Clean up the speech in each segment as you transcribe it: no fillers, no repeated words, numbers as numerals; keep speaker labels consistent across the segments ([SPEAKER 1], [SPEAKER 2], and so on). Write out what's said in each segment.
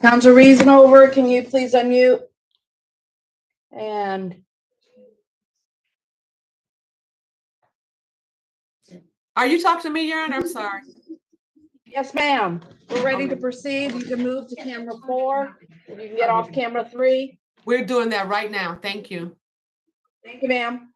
[SPEAKER 1] Council Reasonover, can you please unmute? And
[SPEAKER 2] Are you talking to me, Your Honor? I'm sorry.
[SPEAKER 1] yes, ma'am. We're ready to proceed. You can move to camera 4. And you can get off camera 3.
[SPEAKER 2] We're doing that right now. Thank you.
[SPEAKER 1] Thank you, ma'am.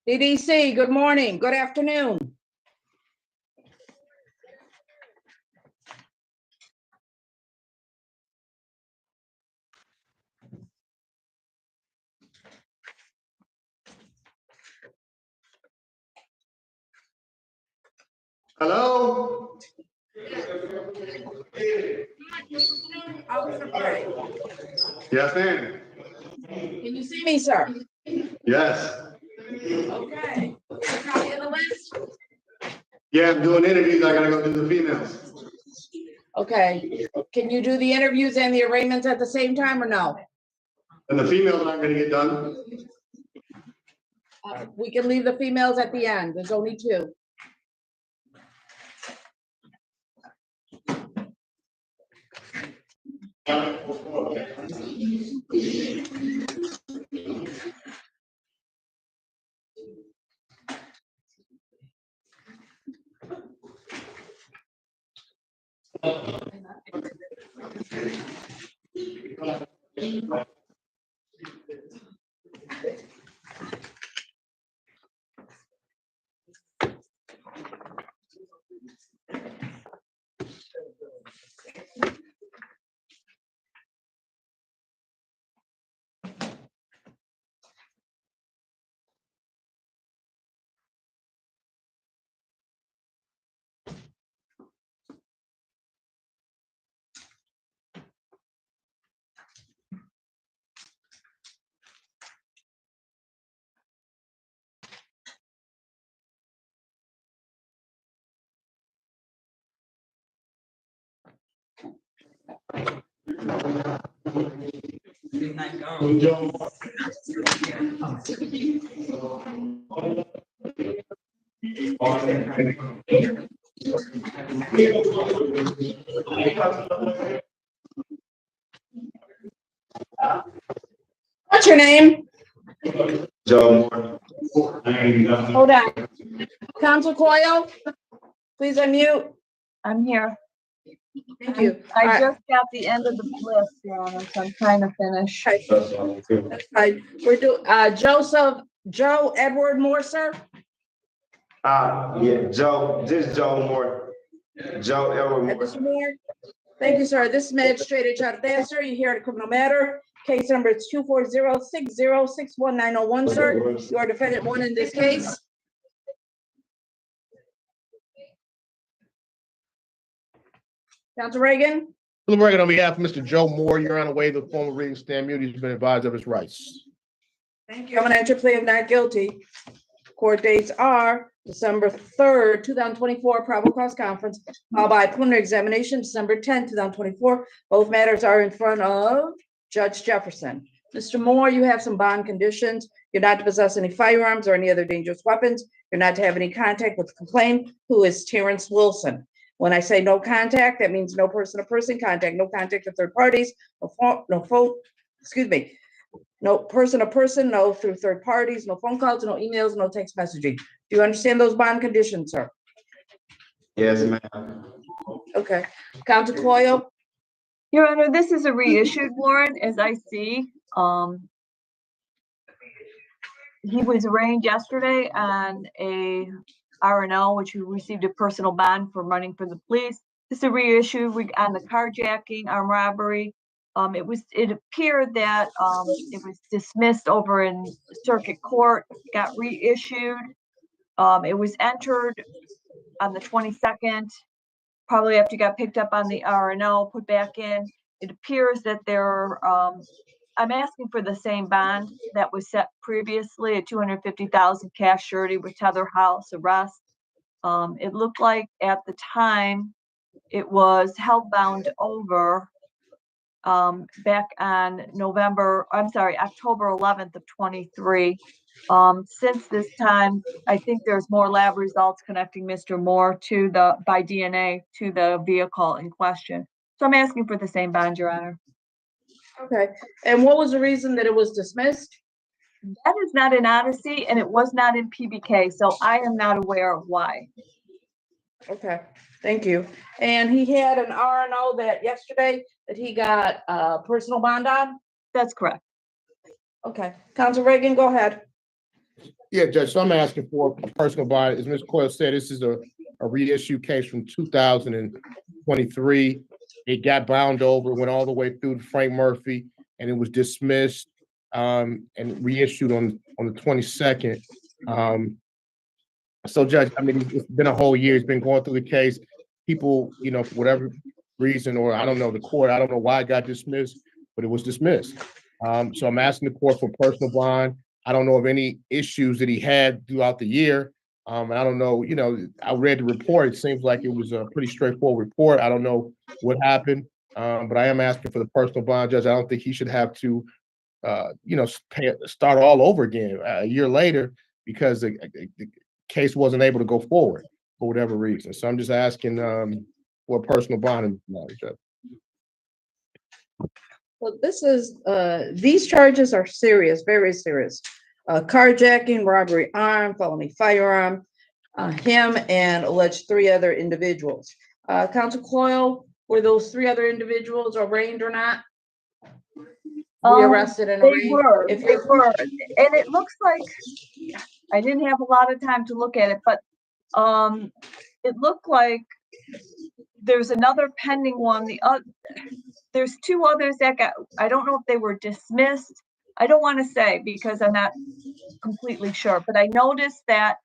[SPEAKER 1] DDC, good morning, good afternoon.
[SPEAKER 3] Hello?
[SPEAKER 1] Okay.
[SPEAKER 3] Yes, ma'am.
[SPEAKER 1] Can you see me, sir?
[SPEAKER 3] Yes.
[SPEAKER 1] Okay. Copy of the list?
[SPEAKER 3] Yeah, I'm doing interviews. I gotta go do the females.
[SPEAKER 1] Okay. Can you do the interviews and the arraignments at the same time or no?
[SPEAKER 3] And the females aren't gonna get done.
[SPEAKER 1] We can leave the females at the end. There's only 2. What's your name?
[SPEAKER 3] Joe Moore.
[SPEAKER 1] Hold on. Council Coyle, please unmute.
[SPEAKER 4] I'm here.
[SPEAKER 1] Thank you.
[SPEAKER 4] I
[SPEAKER 1] All right.
[SPEAKER 4] just got the end of the list, Your Honor, so I'm trying to finish.
[SPEAKER 1] That's fine. We're doing, Joe Edward Moore, sir.
[SPEAKER 3] Yeah, Joe, this is Joe Moore. Joe Elwood
[SPEAKER 1] And Mr.
[SPEAKER 3] Moore.
[SPEAKER 1] Moore. Thank you, sir. This is Magistrate H.R. Dancer. You're here at a criminal matter. Case number is 24060619001, sir. You are defendant 1 in this case. Council Reagan.
[SPEAKER 5] Philip Reagan, on behalf of Mr. Joe Moore, Your Honor, waive the formal reading stand mute. He's been advised of his rights.
[SPEAKER 1] Thank you. I'm going to enter plea of not guilty. Court dates are December 3rd, 2024, probable cause conference, followed by preliminary examination, December 10th, 2024. Both matters are in front of Judge Jefferson. Mr. Moore, you have some bond conditions. You're not to possess any firearms or any other dangerous weapons. You're not to have any contact with the complainant, who is Terrence Wilson. When I say no contact, that means no person-to-person contact, no contact with third parties, no person-to-person, no through third parties, no phone calls, no emails, no text messaging. Do you understand those bond conditions, sir?
[SPEAKER 3] Yes, ma'am.
[SPEAKER 1] Okay. Council Coyle?
[SPEAKER 4] Your Honor, this is a reissued warrant, as I see. He was arraigned yesterday on a R&O, which he received a personal bond for running for the police. This is a reissue on the carjacking, armed robbery. It appeared that it was dismissed over in circuit court, got reissued. It was entered on the 22nd, probably after it got picked up on the R&O, put back in. It appears that I'm asking for the same bond that was set previously at $250,000 cash surety with tether house arrest. It looked like at the time it was held bound over back on October 11th of 23. Since this time, I think there's more lab results connecting Mr. Moore by DNA to the vehicle in question. So I'm asking for the same bond, Your Honor.
[SPEAKER 1] Okay, and what was the reason that it was dismissed?
[SPEAKER 4] That is not in Odyssey, and it was not in PBK, so I am not aware of why.
[SPEAKER 1] Okay, thank you. And he had an R&O that yesterday that he got a personal bond on?
[SPEAKER 4] That's correct.
[SPEAKER 1] Okay, Council Reagan, go ahead.
[SPEAKER 5] Yeah, Judge, so I'm asking for a personal bond. As Ms. Coyle said, this is a reissue case from 2023. It got bound over, went all the way through to Frank Murphy, and it was dismissed and reissued on the 22nd. So, Judge, I mean, it's been a whole year. It's been going through the case. People, for whatever reason, or I don't know, the court, I don't know why it got dismissed, but it was dismissed. So I'm asking the court for personal bond. I don't know of any issues that he had throughout the year. I don't know, I read the report. It seems like it was a pretty straightforward report. I don't know what happened, but I am asking for the personal bond, Judge. I don't think he should have to, start all over again a year later because the case wasn't able to go forward for whatever reason. So I'm just asking for a personal bond, Judge.
[SPEAKER 1] Well, these charges are serious, very serious. Carjacking, robbery, armed, felony firearm, him and alleged 3 other individuals. Council Coyle, were those 3 other individuals arraigned or not? Arrested and arraigned?
[SPEAKER 4] They were, and it looks like, I didn't have a lot of time to look at it, but it looked like there's another pending one. There's 2 others that I don't know if they were dismissed. I don't want to say because I'm not completely sure, but I noticed that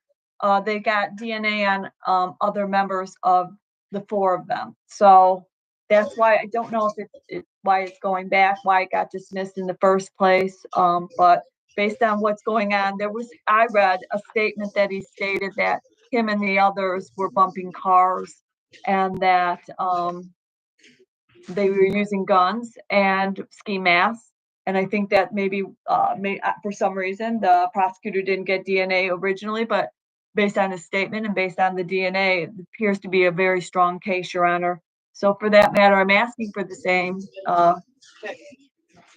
[SPEAKER 4] they got DNA on other members of the 4 of them. So that's why I don't know if why it's going back, why it got dismissed in the first place. But based on what's going on, I read a statement that he stated that him and the others were bumping cars and that they were using guns and ski masks. And I think that maybe for some reason the prosecutor didn't get DNA originally, but based on his statement and based on the DNA, it appears to be a very strong case, Your Honor. So for that matter, I'm asking for the same.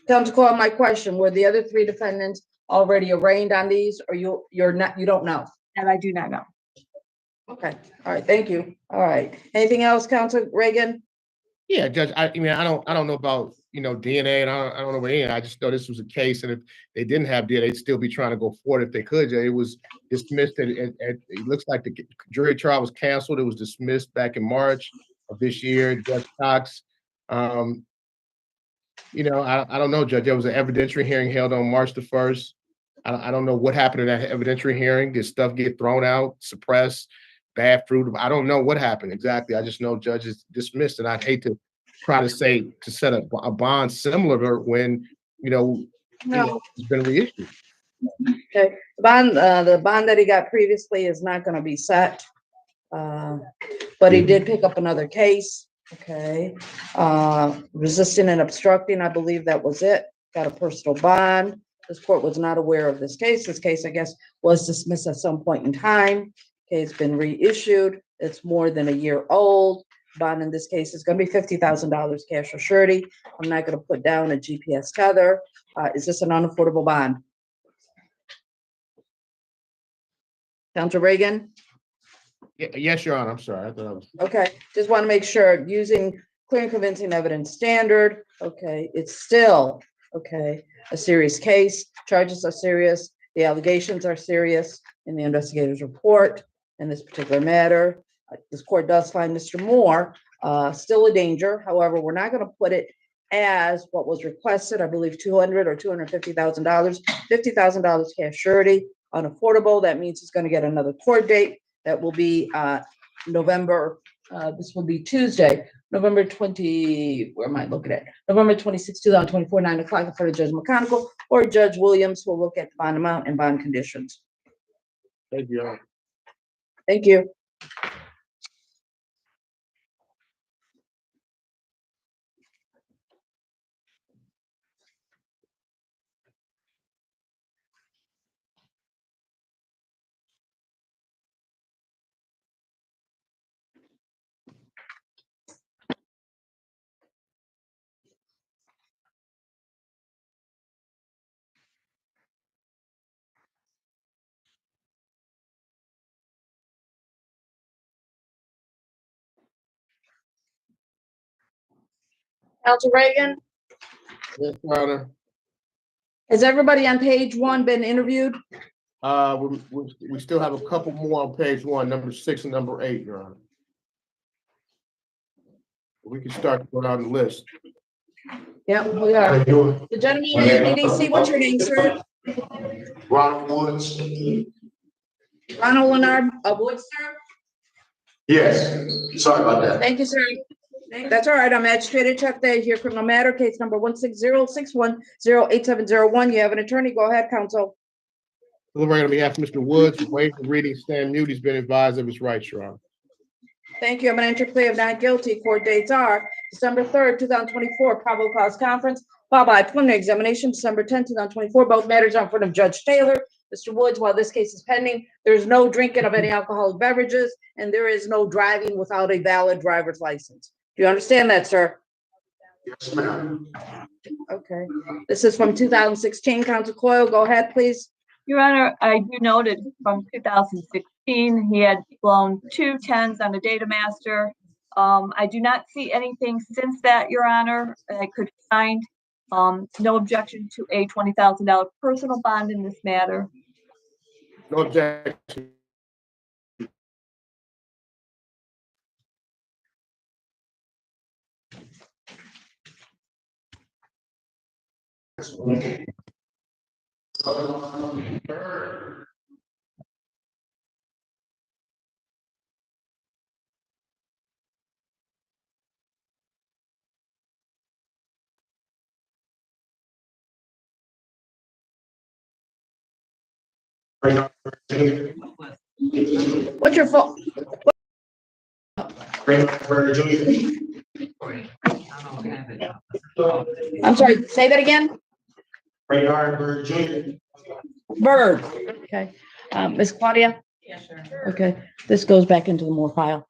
[SPEAKER 1] Council Coyle, my question, were the other 3 defendants already arraigned on these, or you don't know?
[SPEAKER 4] And I do not know.
[SPEAKER 1] Okay, all right, thank you. All right, anything else, Council Reagan?
[SPEAKER 5] Yeah, Judge, I mean, I don't know about, DNA, and I don't know about anything. I just know this was a case, and if they didn't have DNA, they'd still be trying to go forward if they could. It was dismissed, it looks like the jury trial was canceled. It was dismissed back in March of this year. Judge Cox, I don't know, Judge. There was an evidentiary hearing held on March the 1st. I don't know what happened in that evidentiary hearing. Did stuff get thrown out, suppressed, bad fruit? I don't know what happened exactly. I just know Judge is dismissed, and I'd hate to try to set a bond similar when it's been reissued.
[SPEAKER 1] Okay, the bond that he got previously is not going to be set, but he did pick up another case. Okay, resisting and obstructing, I believe that was it. Got a personal bond. This court was not aware of this case. This case, I guess, was dismissed at some point in time. Okay, it's been reissued. It's more than a year old. Bond in this case is going to be $50,000 cash or surety. I'm not going to put down a GPS tether. Is this an unaffordable bond? Council Reagan?
[SPEAKER 5] Yes, Your Honor. I'm sorry. I thought I was...
[SPEAKER 1] Okay, just want to make sure using clear and convincing evidence standard. Okay, it's still Okay, a serious case, charges are serious, the allegations are serious in the investigator's report in this particular matter. This court does find Mr. Moore still a danger. However, we're not going to put it as what was requested, I believe $200,000 or $250,000, $50,000 cash surety, unaffordable. That means he's going to get another court date. That will be November, this will be Tuesday, November 20, where am I looking at? November 26, 2024, 9 o'clock in front of Judge McConigal or Judge Williams, who will look at the bond amount and bond conditions.
[SPEAKER 5] Thank you, Your Honor.
[SPEAKER 1] Thank you. Council Reagan,
[SPEAKER 5] Yes, Your Honor.
[SPEAKER 1] has everybody on page 1 been interviewed?
[SPEAKER 5] We still have a couple more on page 1, number 6 and number 8, Your Honor. We can start to go down the list.
[SPEAKER 1] Yeah, we are. The gentleman in DDC, what's your name, sir?
[SPEAKER 3] Ronald Woods.
[SPEAKER 1] Ronald Leonard Woods, sir?
[SPEAKER 3] Yes, sorry about that.
[SPEAKER 1] Thank you, sir. That's all right. I'm Magistrate Chuck Day here, criminal matter, case number 16061087001. You have an attorney. Go ahead, counsel.
[SPEAKER 5] Deliberating on behalf of Mr. Woods, waive the reading, stand mute. He's been advised of his rights, Your Honor.
[SPEAKER 1] Thank you. I'm going to enter plea of not guilty. Court dates are December 3rd, 2024, probable cause conference, followed by preliminary examination, December 10th, 2024. Both matters are in front of Judge Taylor. Mr. Woods, while this case is pending, there's no drinking of any alcoholic beverages, and there is no driving without a valid driver's license. Do you understand that, sir?
[SPEAKER 3] Yes, ma'am.
[SPEAKER 1] Okay. This is from 2016. Counsel Coyle, go ahead, please.
[SPEAKER 4] Your Honor, I do noted from 2016, he had blown 2 10s on a data master. I do not see anything since that, Your Honor, I could find. No objection to a $20,000 personal bond in this matter.
[SPEAKER 5] No objection.
[SPEAKER 1] What's your phone? I'm sorry, say that again? Bird. Okay. Ms. Claudia?
[SPEAKER 2] Yes, sir.
[SPEAKER 1] Okay, this goes back into the Moore file.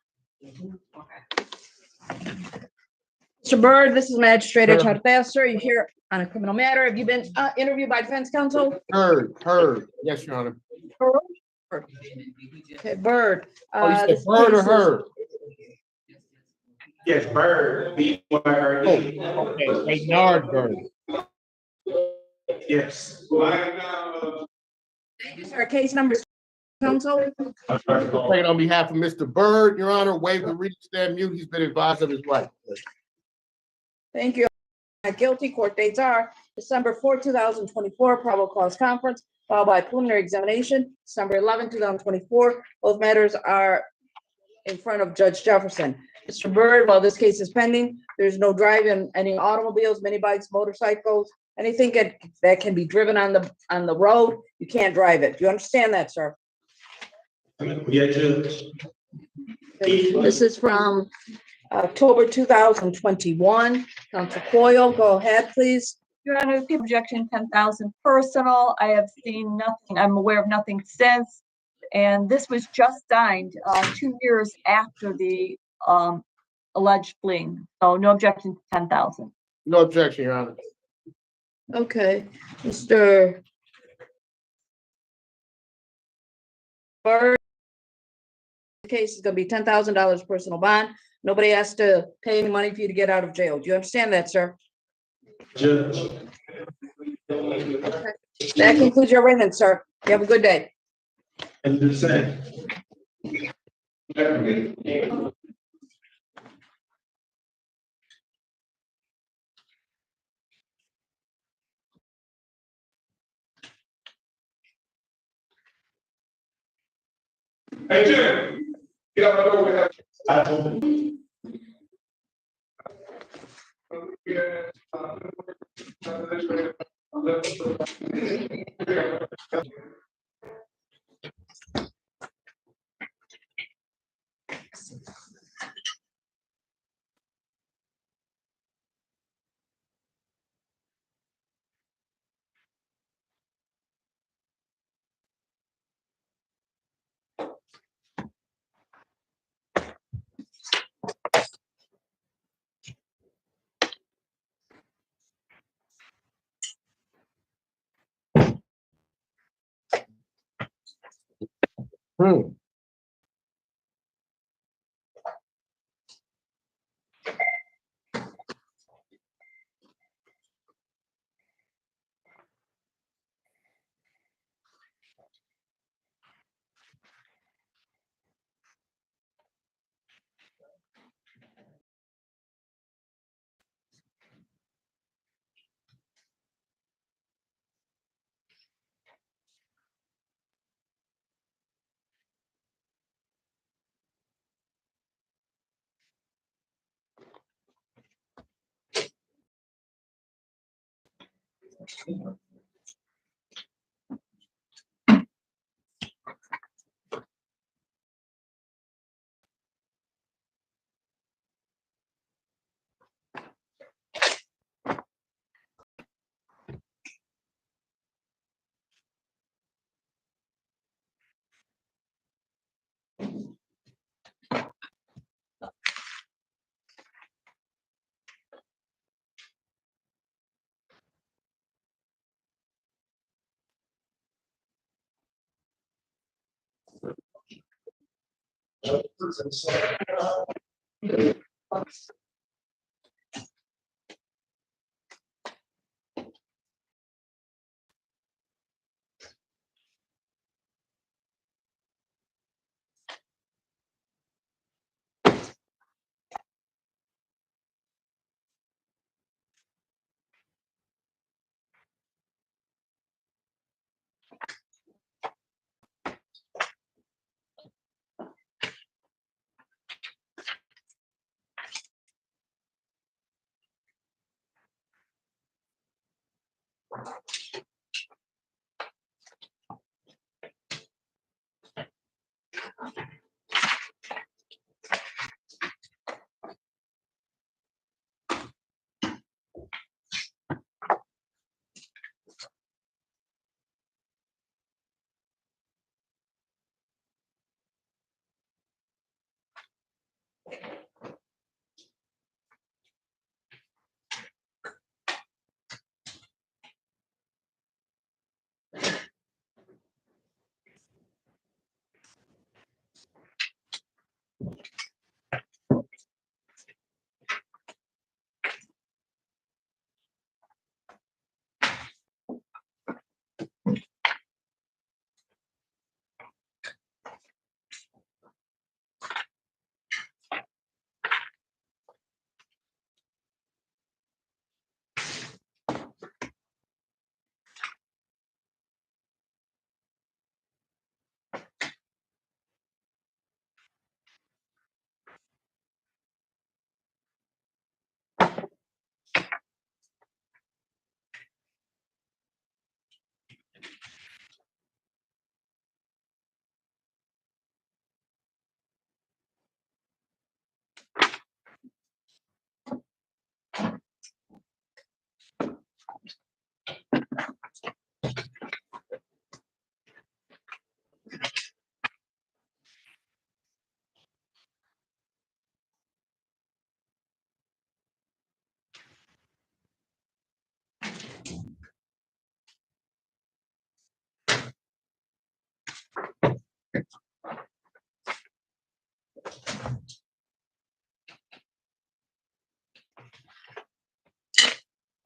[SPEAKER 1] Mr. Bird, this is Magistrate
[SPEAKER 5] Sure.
[SPEAKER 1] Chuck Pastor. You're here on a criminal matter. Have you been interviewed by defense counsel?
[SPEAKER 5] Heard. Yes, Your Honor.
[SPEAKER 1] Okay, Bird.
[SPEAKER 5] Oh, you said
[SPEAKER 1] this
[SPEAKER 5] Bird or
[SPEAKER 1] case is-
[SPEAKER 5] Heard?
[SPEAKER 3] Yes, Bird, B-Y-R-D.
[SPEAKER 5] Oh, okay, Bernard Bird.
[SPEAKER 3] Yes.
[SPEAKER 1] Thank you, sir. Case number, counsel.
[SPEAKER 5] Playing on behalf of Mr. Bird, Your Honor, waive the reading, stand mute. He's been advised of his rights.
[SPEAKER 1] Thank you. Not guilty. Court dates are December 4th, 2024, probable cause conference, followed by preliminary examination, December 11th, 2024. Both matters are in front of Judge Jefferson. Mr. Bird, while this case is pending, there's no driving any automobiles, mini bikes, motorcycles, anything that can be driven on the road. You can't drive it. Do you understand that, sir?
[SPEAKER 3] Yeah, Judge.
[SPEAKER 1] This is from October 2021. Counsel Coyle, go ahead, please.
[SPEAKER 4] Your Honor, the objection 10,000 personal. I have seen nothing. I'm aware of nothing since. And this was just signed 2 years after the alleged fleeing. So no objection to 10,000.
[SPEAKER 5] No objection, Your Honor.
[SPEAKER 1] Okay, Mr. Bird. The case is gonna be $10,000 personal bond. Nobody has to pay any money for you to get out of jail. Do you understand that, sir?
[SPEAKER 3] Judge.
[SPEAKER 1] That concludes your arraignment, sir. You have a good day.
[SPEAKER 3] And the same. Hey, Jim. Get up and over there.
[SPEAKER 5] Hmm.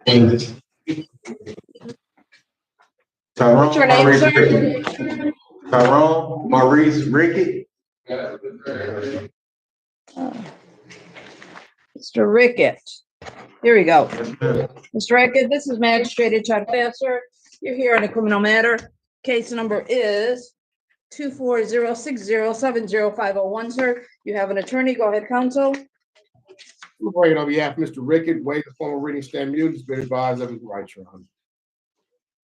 [SPEAKER 1] What's your name, sir?
[SPEAKER 3] Tyrone Maurice Rickett.
[SPEAKER 1] Mr. Rickett. Here we go. Mr. Rickett, this is Magistrate Chuck Besser. You're here on a criminal matter. Case number is 24060705001, sir. You have an attorney. Go ahead, counsel.
[SPEAKER 5] Right, on behalf of Mr. Rickett, waive the formal reading stand mute, has been advised of his rights, Your Honor.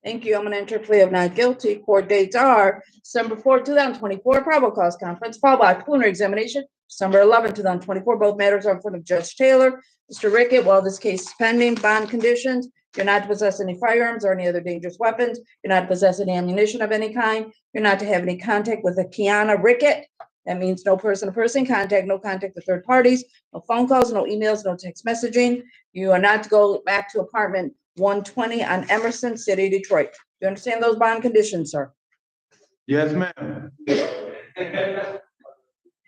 [SPEAKER 1] Thank you. I'm going to enter a plea of not guilty. Court dates are December 4, 2024, probable cause conference, followed by preliminary examination, December 11, 2024. Both matters are in front of Judge Taylor. Mr. Rickett, while this case is pending, bond conditions, you're not to possess any firearms or any other dangerous weapons. You're not to possess any ammunition of any kind. You're not to have any contact with a Kiana Rickett. That means no person-to-person contact, no contact with third parties, no phone calls, no emails, no text messaging. You are not to go back to apartment 120 on Emerson City, Detroit. Do you understand those bond conditions, sir?
[SPEAKER 3] Yes, ma'am.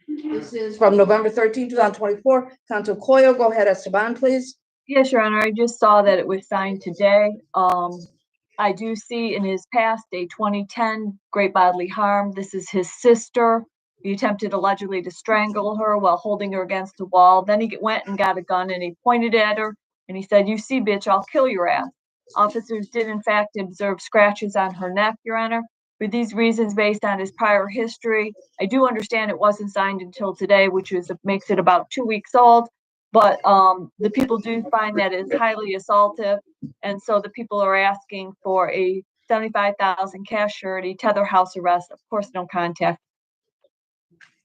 [SPEAKER 1] This is from November 13, 2024. Counsel Coyle, go ahead as to bond, please.
[SPEAKER 4] Yes, Your Honor, I just saw that it was signed today. I do see in his past a 2010 great bodily harm. This is his sister. He attempted allegedly to strangle her while holding her against a wall. Then he went and got a gun and he pointed at her and he said, "You see, bitch, I'll kill your ass." Officers did in fact observe scratches on her neck, Your Honor. For these reasons, based on his prior history, I do understand it wasn't signed until today, which makes it about 2 weeks old. But the people do find that it's highly assaultive. And so the people are asking for a $75,000 cash surety, tether house arrest, of course, no contact.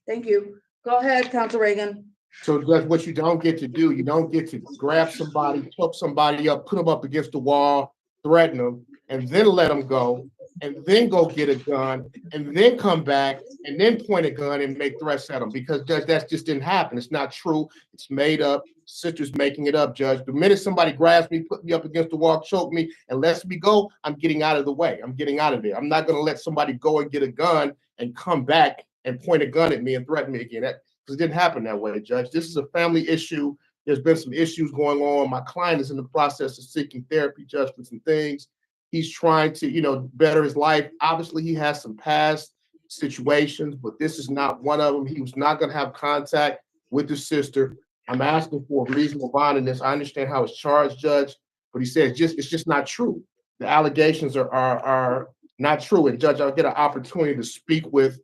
[SPEAKER 1] Thank you. Go ahead, Counsel Reagan.
[SPEAKER 5] So that's what you don't get to do. You don't get to grab somebody, choke somebody up, put them up against the wall, threaten them, and then let them go, and then go get a gun, and then come back, and then point a gun and make threats at them, because Judge, that just didn't happen. It's not true. It's made up. Sister's making it up, Judge. The minute somebody grabs me, put me up against the wall, choke me, and lets me go, I'm getting out of the way. I'm getting out of there. I'm not going to let somebody go and get a gun and come back and point a gun at me and threaten me again. Because it didn't happen that way, Judge. This is a family issue. There's been some issues going on. My client is in the process of seeking therapy, Judge, for some things. He's trying to, better his life. Obviously, he has some past situations, but this is not one of them. He was not going to have contact with his sister. I'm asking for a reasonable bond in this. I understand how it's charged, Judge, but he said it's just not true. The allegations are not true. And Judge, I'll get an opportunity to speak with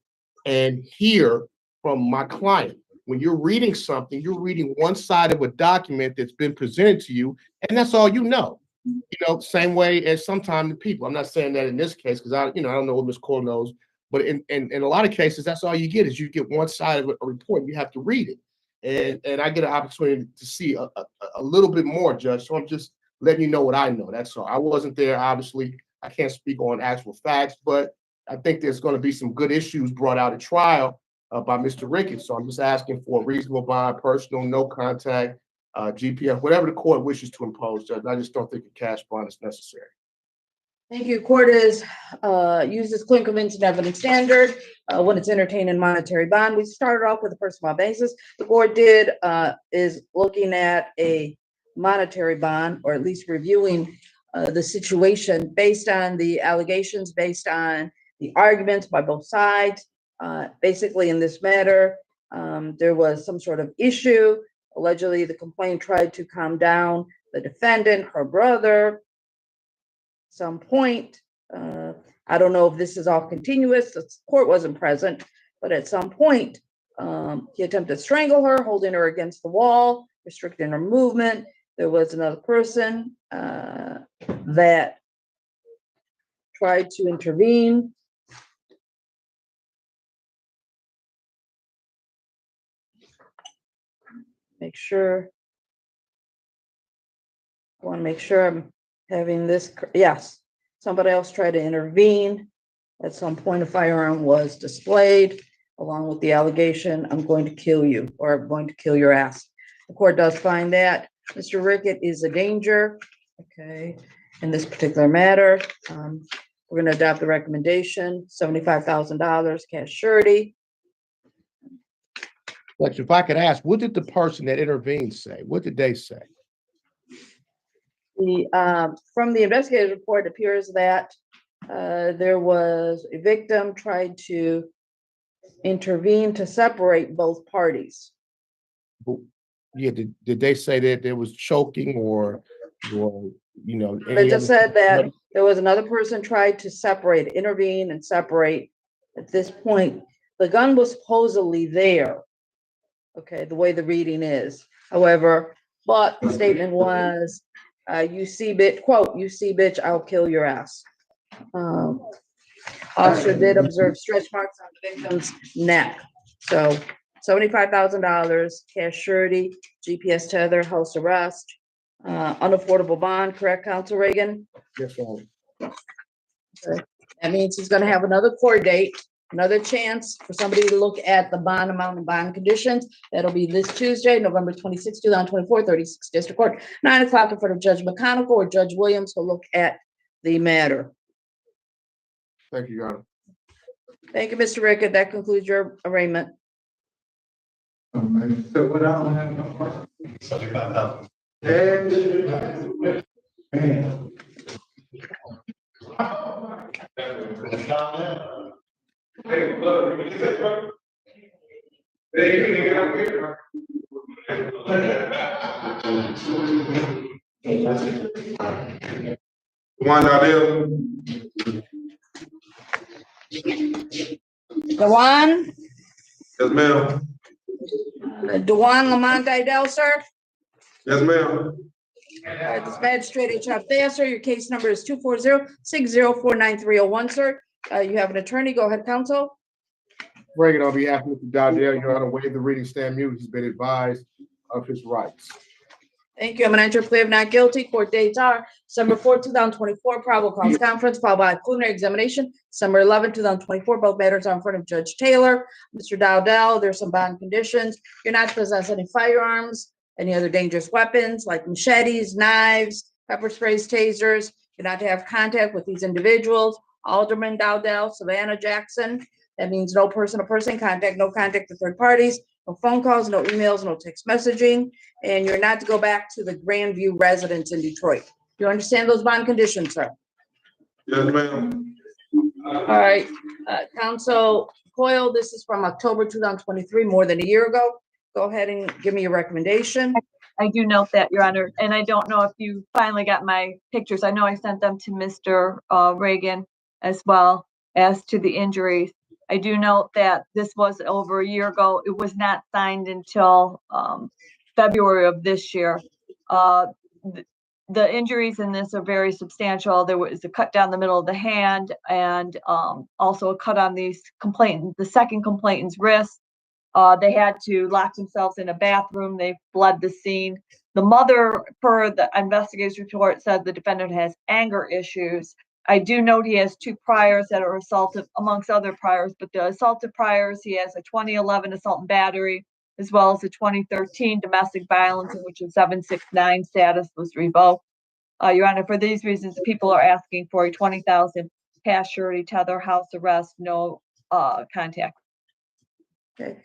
[SPEAKER 5] and hear from my client. When you're reading something, you're reading one side of a document that's been presented to you, and that's all you know. Same way as sometimes the people. I'm not saying that in this case because I don't know what Ms. Cole knows, but in a lot of cases, that's all you get is you get one side of a report. And you have to read it, and I get an opportunity to see a little bit more, Judge. So I'm just letting you know what I know. That's all. I wasn't there, obviously. I can't speak on actual facts, but I think there's going to be some good issues brought out at trial by Mr. Rickett. So I'm just asking for a reasonable bond, personal, no contact, GPS, whatever the court wishes to impose, Judge. I just don't think a cash bond is necessary. Thank
[SPEAKER 1] you. Court is uses clear convincing evidence standard when it's entertaining monetary bond. We started off with a personal basis. The court is looking at a monetary bond, or at least reviewing the situation based on the allegations, based on the arguments by both sides. Basically, in this matter, there was some sort of issue. Allegedly, the complaint tried to calm down the defendant, her brother. Some point, I don't know if this is all continuous. The court wasn't present, but at some point, he attempted to strangle her, holding her against the wall, restricting her movement. There was another person that tried to intervene. I want to make sure I'm having this. Yes, somebody else tried to intervene. At some point, a firearm was displayed, along with the allegation, "I'm going to kill you," or "I'm going to kill your ass." The court does find that Mr. Rickett is a danger, okay, in this particular matter. We're going to adopt the recommendation, $75,000 cash surety.
[SPEAKER 5] But if I could ask, what did the person that intervened say? What did they say?
[SPEAKER 1] From the investigative report, it appears that there was a victim tried to intervene to separate both parties.
[SPEAKER 5] Yeah, did they say that there was choking or, you know?
[SPEAKER 1] They just said that there was another person tried to separate, intervene and separate. At this point, the gun was supposedly there. Okay, the way the reading is. However, but the statement was, you see bitch, quote, you see bitch, I'll kill your ass. Officer did observe stretch marks on the victim's neck. So $75,000, cash surety, GPS tether, house arrest, unaffordable bond, correct, Counsel Reagan?
[SPEAKER 5] Yes, sir.
[SPEAKER 1] That means he's gonna have another court date, another chance for somebody to look at the bond amount and bond conditions. That'll be this Tuesday, November 26, 2024, 36th District Court, 9 o'clock in front of Judge McConigal or Judge Williams to look at the matter.
[SPEAKER 5] Thank you, Your Honor.
[SPEAKER 1] Thank you, Mr. Rickett. That concludes your arraignment.
[SPEAKER 3] Okay, so what I don't have no question. One out there.
[SPEAKER 1] Dewan,
[SPEAKER 3] Yes, ma'am.
[SPEAKER 1] Dewan Lamont Idell, sir.
[SPEAKER 3] Yes, ma'am.
[SPEAKER 1] This magistrate H.F. there, sir. Your case number is 240-604-9301, sir. You have an attorney. Go ahead, counsel.
[SPEAKER 5] Reagan, on behalf of Mr. Dowdell, Your Honor, waive the reading, stand mute. He's been advised of his rights.
[SPEAKER 1] Thank you. I'm gonna enter a plea of not guilty. Court dates are December 4, 2024, probable cause conference, followed by a preliminary examination, December 11, 2024. Both matters are in front of Judge Taylor. Mr. Dowdell, there's some bond conditions. You're not to possess any firearms, any other dangerous weapons like machetes, knives, pepper sprays, tasers. You're not to have contact with these individuals. Alderman Dowdell, Savannah Jackson. That means no person-to-person contact, no contact with third parties, no phone calls, no emails, no text messaging, and you're not to go back to the Grandview residence in Detroit. You understand those bond conditions, sir?
[SPEAKER 3] Yes, ma'am.
[SPEAKER 1] All right, Counsel Coyle, this is from October 2023, more than a year ago. Go ahead and give me your recommendation.
[SPEAKER 4] I do note that, Your Honor, and I don't know if you finally got my pictures. I know I sent them to Mr. Reagan as well as to the injuries. I do note that this was over a year ago. It was not signed until February of this year. The injuries in this are very substantial. There was a cut down the middle of the hand and also a cut on the second complainant's wrist. They had to lock themselves in a bathroom. They fled the scene. The mother, per the investigator's report, said the defendant has anger issues. I do note he has 2 priors that are assaultive, amongst other priors, but the assaultive priors, he has a 2011 assault and battery, as well as a 2013 domestic violence, in which a 769 status was revoked. Your Honor, for these reasons, people are asking for a $20,000 cash surety, tether, house arrest, no contact.
[SPEAKER 1] Okay,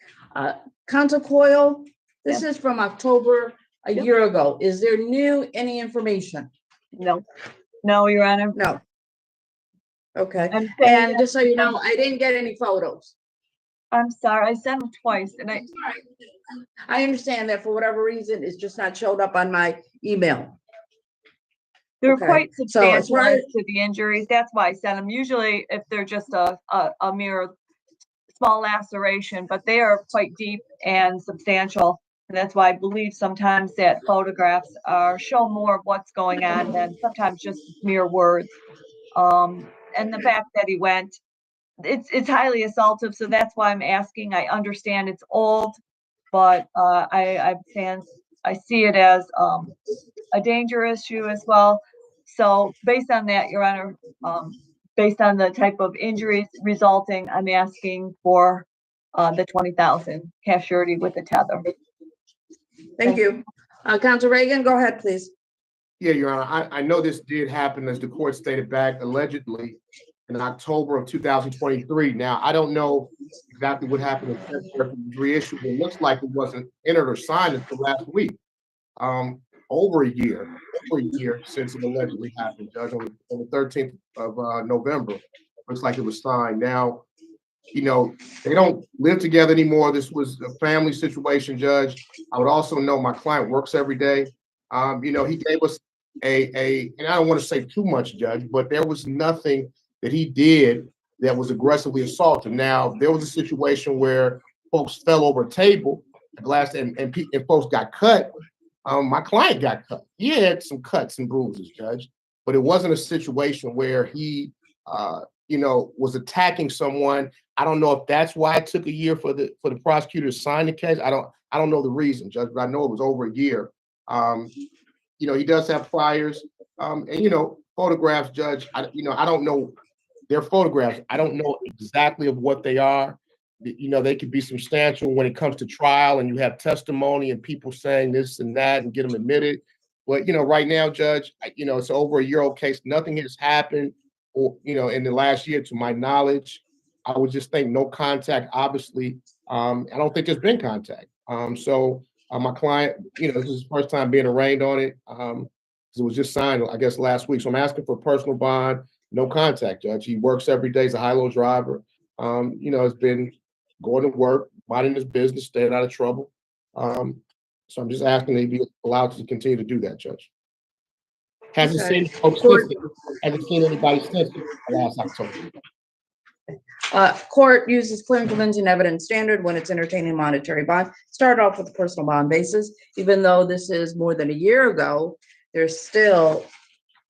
[SPEAKER 1] Counsel Coyle, this is from October a year ago. Is there any information?
[SPEAKER 4] No, Your Honor.
[SPEAKER 1] No. Okay,
[SPEAKER 4] I'm
[SPEAKER 1] and just so you know, I didn't get any photos.
[SPEAKER 4] I'm sorry, I sent them twice, and
[SPEAKER 1] I understand that for whatever reason, it's just not showed up on my email.
[SPEAKER 4] they're
[SPEAKER 1] Okay,
[SPEAKER 4] quite
[SPEAKER 1] so as
[SPEAKER 4] substantial
[SPEAKER 1] far
[SPEAKER 4] as
[SPEAKER 1] as-
[SPEAKER 4] to the injuries. That's why I sent them. Usually, if they're just a mere small laceration, but they are quite deep and substantial. And that's why I believe sometimes that photographs show more of what's going on than sometimes just mere words. And the fact that he went, it's highly assaultive, so that's why I'm asking. I understand it's old, but I see it as a danger issue as well. So based on that, Your Honor, based on the type of injuries resulting, I'm asking for the $20,000 cash surety with the tether.
[SPEAKER 1] Thank you. Counsel Reagan, go ahead, please.
[SPEAKER 5] Yeah, Your Honor, I know this did happen, as the court stated back, allegedly in October of 2023. Now, I don't know exactly what happened in February reissued. It looks like it wasn't entered or signed until last week. over a year since it allegedly happened, Judge, on the 13th of November. Looks like it was signed. Now, you know, they don't live together anymore. This was a family situation, Judge. I would also know my client works every day. You know, he gave us and I don't want to say too much, Judge, but there was nothing that he did that was aggressively assaultive. Now, there was a situation where folks fell over a table, a glass, and folks got cut. My client got cut. He had some cuts and bruises, Judge, but it wasn't a situation where he, you know, was attacking someone. I don't know if that's why it took a year for the prosecutor to sign the case. I don't know the reason, Judge, but I know it was over a year. You know, he does have priors, and you know, photographs, Judge. You know, I don't know their photographs. I don't know exactly of what they are. You know, they could be substantial when it comes to trial, and you have testimony and people saying this and that and get them admitted. But you know, right now, Judge, you know, it's over a year old case. Nothing has happened, or you know, in the last year, to my knowledge. I would just think no contact. Obviously, I don't think there's been contact. So my client, you know, this is his first time being arraigned on it. It was just signed, I guess, last week. So I'm asking for personal bond, no contact, Judge. He works every day. He's a high-low driver. You know, has been going to work, minding his business, staying out of trouble. So I'm just asking that he be allowed to continue to do that, Judge. Hasn't seen folks since it. Hasn't seen anybody since last October.
[SPEAKER 1] Court uses clear and convincing evidence standard when it's entertaining monetary bond. Start off with a personal bond basis. Even though this is more than a year ago, there's still,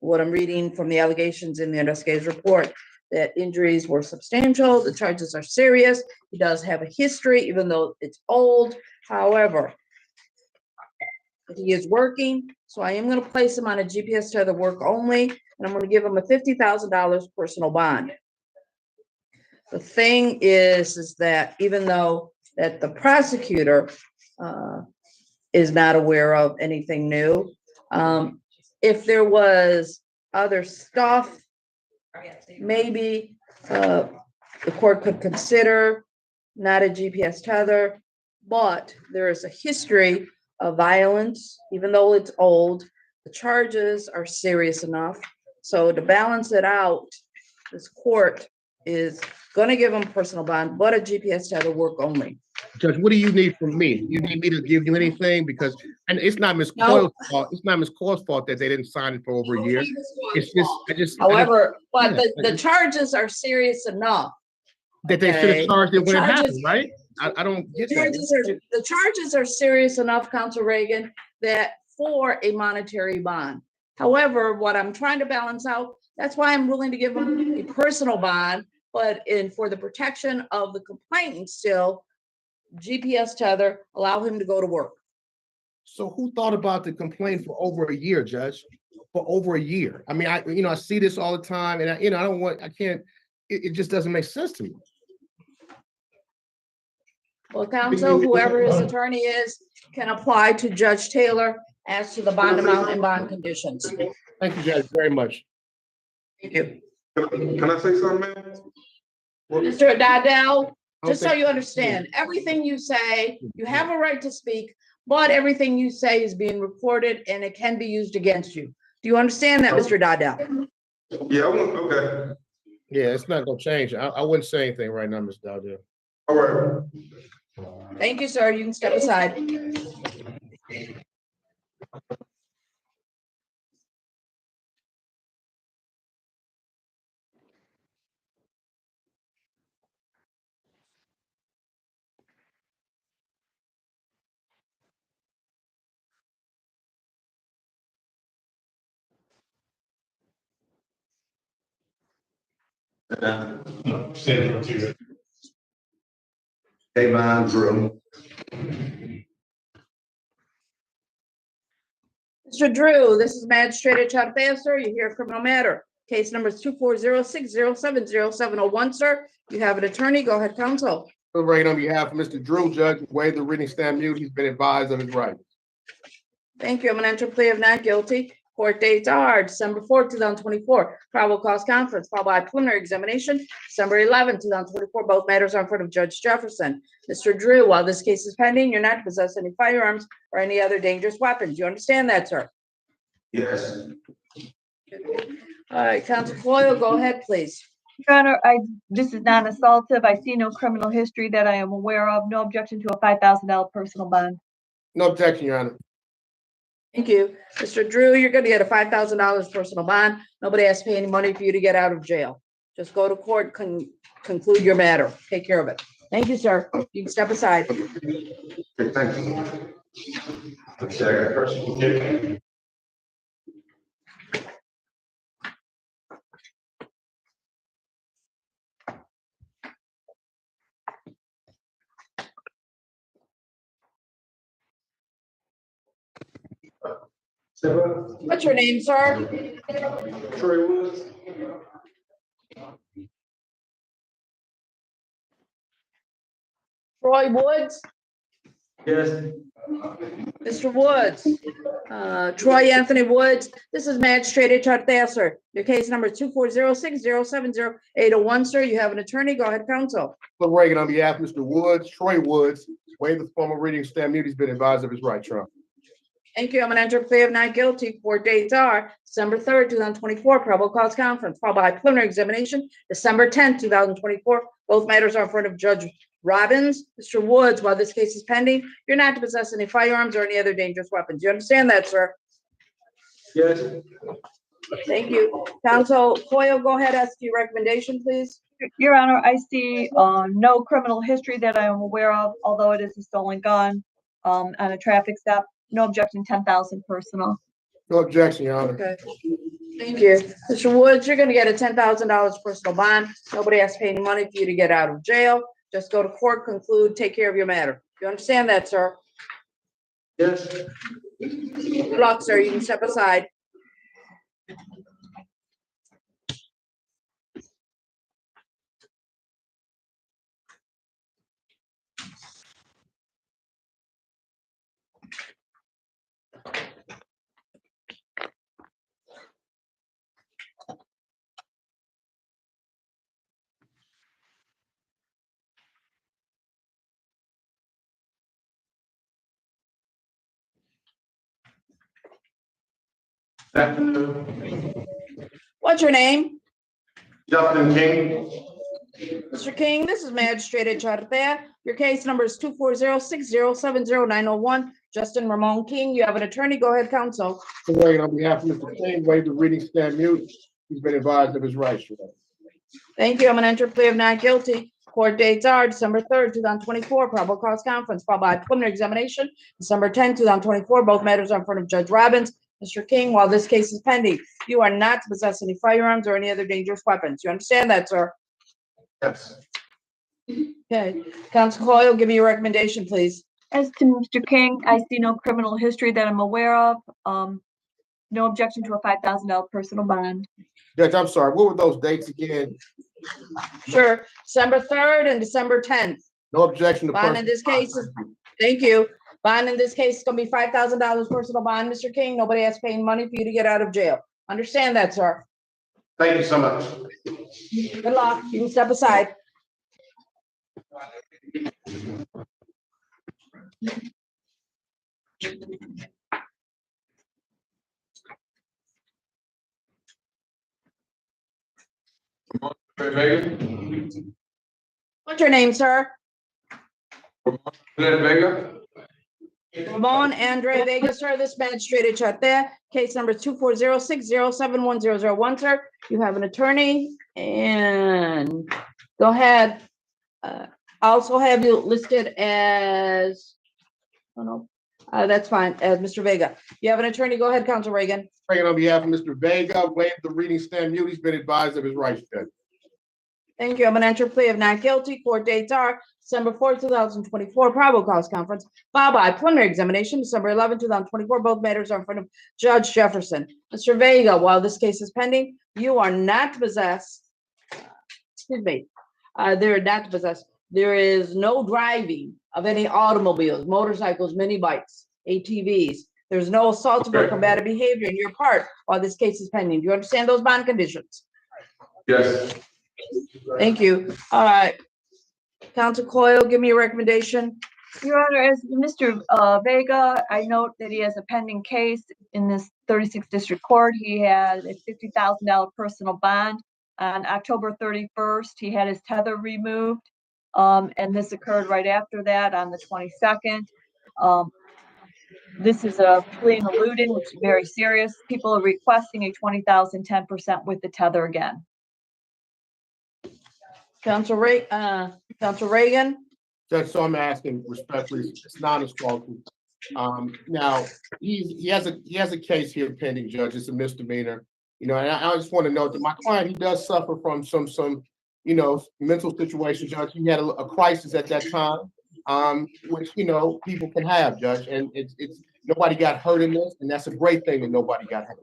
[SPEAKER 1] what I'm reading from the allegations in the investigative report, that injuries were substantial, the charges are serious. He does have a history, even though it's old. However, he is working, so I am going to place him on a GPS tether work only, and I'm going to give him a $50,000 personal bond. The thing is that even though that the prosecutor is not aware of anything new, if there was other stuff, maybe the court could consider not a GPS tether, but there is a history of violence, even though it's old. The charges are serious enough. So to balance it out, this court is going to give him personal bond, but a GPS tether work only.
[SPEAKER 5] Judge, what do you need from me? You need me to give you anything? Because, and it's not Ms. Coyle's fault. It's not Ms. Coyle's fault that they didn't sign it for over a year. It's just,
[SPEAKER 1] However, but the charges are serious enough.
[SPEAKER 5] that they should have charged it when it happened, right? I don't get that.
[SPEAKER 1] The charges are serious enough, Council Reagan, that for a monetary bond. However, what I'm trying to balance out, that's why I'm willing to give them a personal bond, but for the protection of the complainant still, GPS tether, allow him to go to work.
[SPEAKER 5] So who thought about the complaint for over a year, Judge? For over a year? I mean, I see this all the time, and it just doesn't make sense to me.
[SPEAKER 1] Well, counsel, whoever his attorney is, can apply to Judge Taylor as to the bond amount and bond conditions.
[SPEAKER 5] Thank you, Judge, very much.
[SPEAKER 1] Thank you.
[SPEAKER 3] Can I say something, ma'am?
[SPEAKER 1] Mr. Didell, just so you understand, everything you say, you have a right to speak, but everything you say is being recorded and it can be used against you. Do you understand that, Mr. Didell?
[SPEAKER 3] Yeah, okay.
[SPEAKER 5] Yeah, it's not gonna change. I wouldn't say anything right now, Mr. Dowdell.
[SPEAKER 3] All right.
[SPEAKER 1] Thank you, sir. You can step aside.
[SPEAKER 3] Avon Drew.
[SPEAKER 1] Mr. Drew, this is Magistrate Chatfaster. You hear a criminal matter. Case number is 24060707001, sir. You have an attorney. Go ahead, counsel.
[SPEAKER 5] Right on behalf of Mr. Drew, Judge, waive the reading stand mute. He's been advised of his rights.
[SPEAKER 1] Thank you. I'm going to enter plea of not guilty. Court dates are December 4th, 2024, probable cause conference, followed by preliminary examination, December 11th, 2024. Both matters are in front of Judge Jefferson. Mr. Drew, while this case is pending, you're not to possess any firearms or any other dangerous weapons. You understand that, sir?
[SPEAKER 3] Yes.
[SPEAKER 1] All right, Counsel Foil, go ahead, please.
[SPEAKER 4] Your Honor, this is non-assaultive. I see no criminal history that I am aware of. No objection to a $5,000 personal bond.
[SPEAKER 5] No objection, Your Honor.
[SPEAKER 1] Thank you. Mr. Drew, you're gonna get a $5,000 personal bond. Nobody has to pay any money for you to get out of jail. Just go to court, conclude your matter. Take care of it. Thank you, sir. You can step aside.
[SPEAKER 3] Okay, thank you. Okay, first.
[SPEAKER 1] What's your name, sir?
[SPEAKER 3] Troy Woods.
[SPEAKER 1] Troy Woods?
[SPEAKER 3] Yes.
[SPEAKER 1] Mr. Woods, Troy Anthony Woods, this is Magistrate Charter, sir. Your case number 24060708001, sir. You have an attorney. Go ahead, counsel.
[SPEAKER 5] Look, Reagan, on behalf of Mr. Woods, Troy Woods, waive the formal reading of stamp duty. He's been advised of his right, Your Honor.
[SPEAKER 1] Thank you. I'm gonna enter a plea of not guilty. Court dates are December 3rd, 2024, probable cause conference, followed by preliminary examination, December 10th, 2024. Both matters are in front of Judge Robbins. Mr. Woods, while this case is pending, you're not to possess any firearms or any other dangerous weapons. You understand that, sir?
[SPEAKER 3] Yes.
[SPEAKER 1] Thank you. Counsel Coyle, go ahead, ask your recommendation, please.
[SPEAKER 4] Your Honor, I see no criminal history that I am aware of, although it is a stolen gun on a traffic stop. No objection, 10,000 personal.
[SPEAKER 5] No objection, Your Honor.
[SPEAKER 1] Okay. Thank you. Mr. Woods, you're gonna get a $10,000 personal bond. Nobody has to pay any money for you to get out of jail. Just go to court, conclude, take care of your matter. You understand that, sir?
[SPEAKER 3] Yes.
[SPEAKER 1] Good luck, sir. You can step aside. What's your name?
[SPEAKER 3] Justin King.
[SPEAKER 1] Mr. King, this is Magistrate Charter. Your case number is 24060709001. Justin Ramon King, you have an attorney. Go ahead, counsel.
[SPEAKER 5] Look, Reagan, on behalf of Mr. King, waive the reading stand mute. He's been advised of his rights, Your Honor.
[SPEAKER 1] Thank you. I'm gonna enter a plea of not guilty. Court dates are December 3rd, 2024, probable cause conference, followed by preliminary examination, December 10th, 2024. Both matters are in front of Judge Robbins. Mr. King, while this case is pending, you are not to possess any firearms or any other dangerous weapons. You understand that, sir?
[SPEAKER 3] Yes.
[SPEAKER 1] Okay. Counsel Coyle, give me your recommendation, please.
[SPEAKER 4] As to Mr. King, I see no criminal history that I'm aware of. No objection to a $5,000 personal bond.
[SPEAKER 5] Judge, I'm sorry, what were those dates again?
[SPEAKER 1] Sure. December 3rd and December 10th.
[SPEAKER 5] No objection to
[SPEAKER 1] Bond in this case is, thank you. Bond in this case is gonna be $5,000 personal bond, Mr. King. Nobody has paying money for you to get out of jail. Understand that, sir?
[SPEAKER 3] Thank you so much.
[SPEAKER 1] Good luck. You can step aside. What's your name, sir? Ramon Andre Vega, sir. This magistrate Charter, case number 24060710001, sir. You have an attorney and go ahead. I also have you listed as, oh no, that's fine, as Mr. Vega. You have an attorney. Go ahead, Counsel Reagan.
[SPEAKER 5] Reagan, on behalf of Mr. Vega, waive the reading stand mute. He's been advised of his rights, Judge.
[SPEAKER 1] Thank you. I'm gonna enter a plea of not guilty. Court dates are December 4th, 2024, probable cause conference, followed by preliminary examination, December 11th, 2024. Both matters are in front of Judge Jefferson. Mr. Vega, while this case is pending, you are not to possess, excuse me, they're not to possess, there is no driving of any automobiles, motorcycles, mini bikes, ATVs, There's no assaultive or combative behavior in your part while this case is pending. Do you understand those bond conditions?
[SPEAKER 3] Yes.
[SPEAKER 1] Thank you. All right. Counsel Coyle, give me a recommendation.
[SPEAKER 4] Your Honor, as Mr. Vega, I note that he has a pending case in this 36th District Court. He had a $50,000 personal bond. On October 31st, he had his tether removed. And this occurred right after that on the 22nd. This is a plea and eluding, which is very serious. People are requesting a 20,000, 10% with the tether again.
[SPEAKER 1] Counsel Reagan?
[SPEAKER 5] Judge, so I'm asking respectfully, it's not his fault. Now, he has a case here pending, Judge. It's a misdemeanor. You know, and I just want to note that my client, he does suffer from some mental situation, Judge. He had a crisis at that time, which, people can have, Judge. And it's nobody got hurt in this, and that's a great thing that nobody got hurt.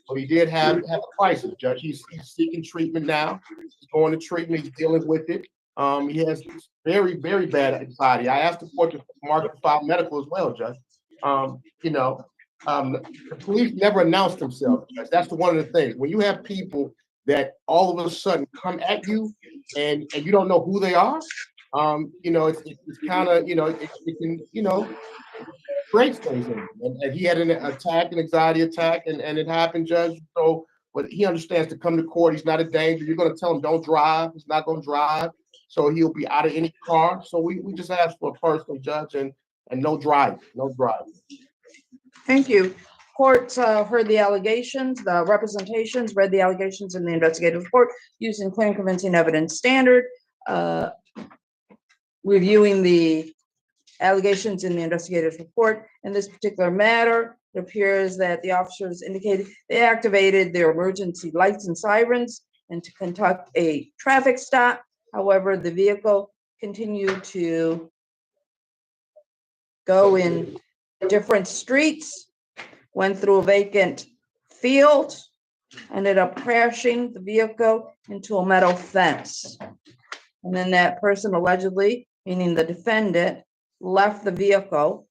[SPEAKER 5] But he did have a crisis, Judge. He's seeking treatment now. He's going to treatment. He's dealing with it. He has very, very bad anxiety. I asked the court to mark the file medical as well, Judge. The police never announced themselves, Judge. That's one of the things. When you have people that all of a sudden come at you and you don't know who they are, it's kind of, it can, create things in him. And he had an anxiety attack, and it happened, Judge. So, but he understands to come to court, he's not a danger. You're going to tell him don't drive. He's not going to drive. So he'll be out of any car. So we just ask for a personal, Judge, and no driving,
[SPEAKER 1] Thank you. Courts heard the allegations, the representations, read the allegations in the investigative report using clear and convincing evidence standard, reviewing the allegations in the investigative report. In this particular matter, it appears that the officers indicated they activated their emergency lights and sirens and to conduct a traffic stop. However, the vehicle continued to go in different streets, went through a vacant field, ended up crashing the vehicle into a metal fence. And then that person allegedly, meaning the defendant, left the vehicle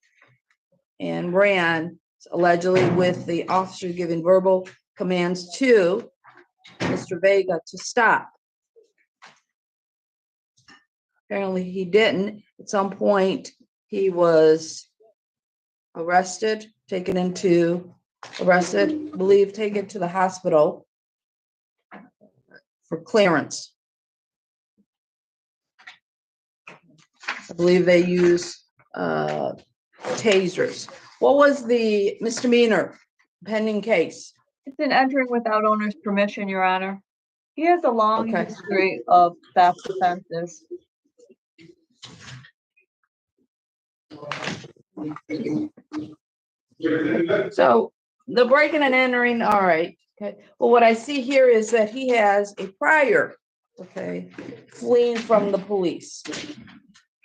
[SPEAKER 1] and ran, allegedly with the officer giving verbal commands to Mr. Vega to stop. Apparently he didn't. At some point, he was arrested, taken to the hospital for clearance. I believe they use tasers. What was the misdemeanor pending case?
[SPEAKER 4] It's an entering without owner's permission, Your Honor. He has a long
[SPEAKER 1] Okay.
[SPEAKER 4] history of theft offenses.
[SPEAKER 1] So the breaking and entering, all right. Okay. Well, what I see here is that he has a prior, fleeing from the police.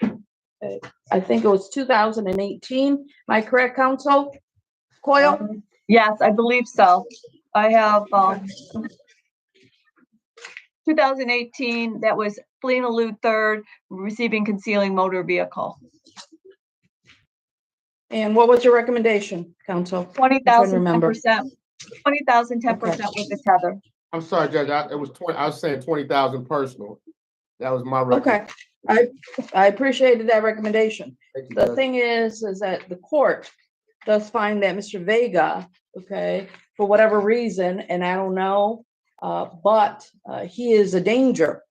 [SPEAKER 1] Okay. I think it was 2018. Am I correct, Counsel Coyle?
[SPEAKER 4] Yes, I believe so. I have 2018, that was fleeing elude third, receiving concealing motor vehicle.
[SPEAKER 1] And what was your recommendation, Counsel?
[SPEAKER 4] 20,000,
[SPEAKER 1] remember.
[SPEAKER 4] 10%. 20,000, 10% with the tether.
[SPEAKER 5] I'm sorry, Judge. I was saying 20,000 personal. That was my
[SPEAKER 1] Okay, I appreciated that recommendation.
[SPEAKER 5] Thank you,
[SPEAKER 1] The
[SPEAKER 5] Judge.
[SPEAKER 1] thing is that the court does find that Mr. Vega, for whatever reason, and I don't know, but he is a danger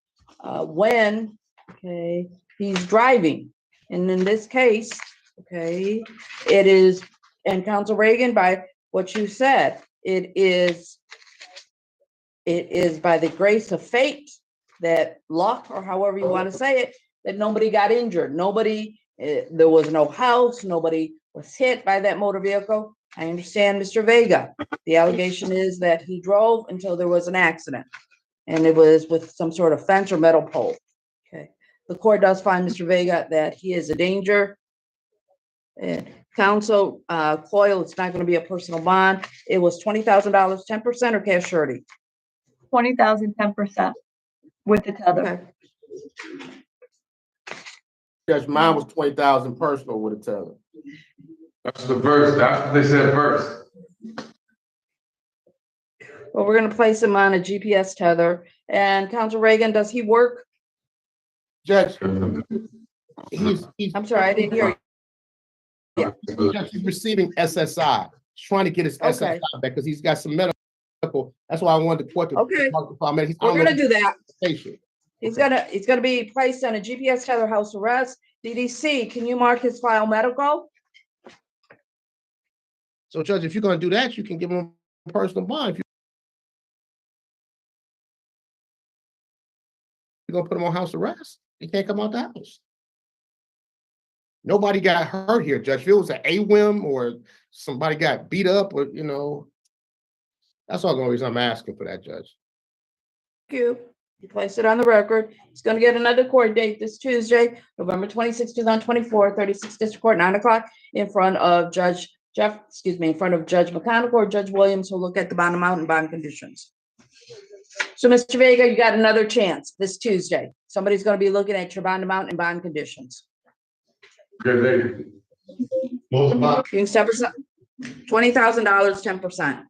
[SPEAKER 1] when, he's driving. And in this case, it is, and Counsel Reagan, by what you said, it is by the grace of fate, that luck, or however you want to say it, that nobody got injured. Nobody, there was no house, nobody was hit by that motor vehicle. I understand Mr. Vega. The allegation is that he drove until there was an accident, and it was with some sort of fence or metal pole. The court does find Mr. Vega that he is a danger. Counsel Coyle, it's not going to be a personal bond. It was $20,000, 10% or cash surety?
[SPEAKER 4] 20,000, 10% with the tether.
[SPEAKER 1] Okay.
[SPEAKER 5] Judge, mine was 20,000 personal with a tether.
[SPEAKER 3] That's the first, that's what they said first.
[SPEAKER 1] Well, we're gonna place him on a GPS tether. And Council Reagan, does he work?
[SPEAKER 5] Judge, he's
[SPEAKER 1] I'm sorry, I didn't hear.
[SPEAKER 5] Judge, he's receiving SSI. He's trying to get his
[SPEAKER 1] Okay.
[SPEAKER 5] SSI back because he's got some medical. That's why I wanted the court to.
[SPEAKER 1] Okay.
[SPEAKER 5] He's
[SPEAKER 1] We're gonna do that.
[SPEAKER 5] patient.
[SPEAKER 1] He's gonna be placed on a GPS tether house arrest. DDC, can you mark his file medical?
[SPEAKER 5] So, Judge, if you're gonna do that, you can give him a personal bond. If you're gonna put him on house arrest, he can't come out the house. Nobody got hurt here, Judge. If it was an AWIM or somebody got beat up, or that's all the only reason I'm asking for that, Judge.
[SPEAKER 1] Thank you. You place it on the record. He's gonna get another court date this Tuesday, November 26, 2024, 36th District Court, 9 o'clock, in front of Judge McConaughey or Judge Williams, who'll look at the bond amount and bond conditions. So, Mr. Vega, you got another chance this Tuesday. Somebody's gonna be looking at your bond amount and bond conditions.
[SPEAKER 3] Good day. Most
[SPEAKER 1] You can step aside, $20,000, 10%.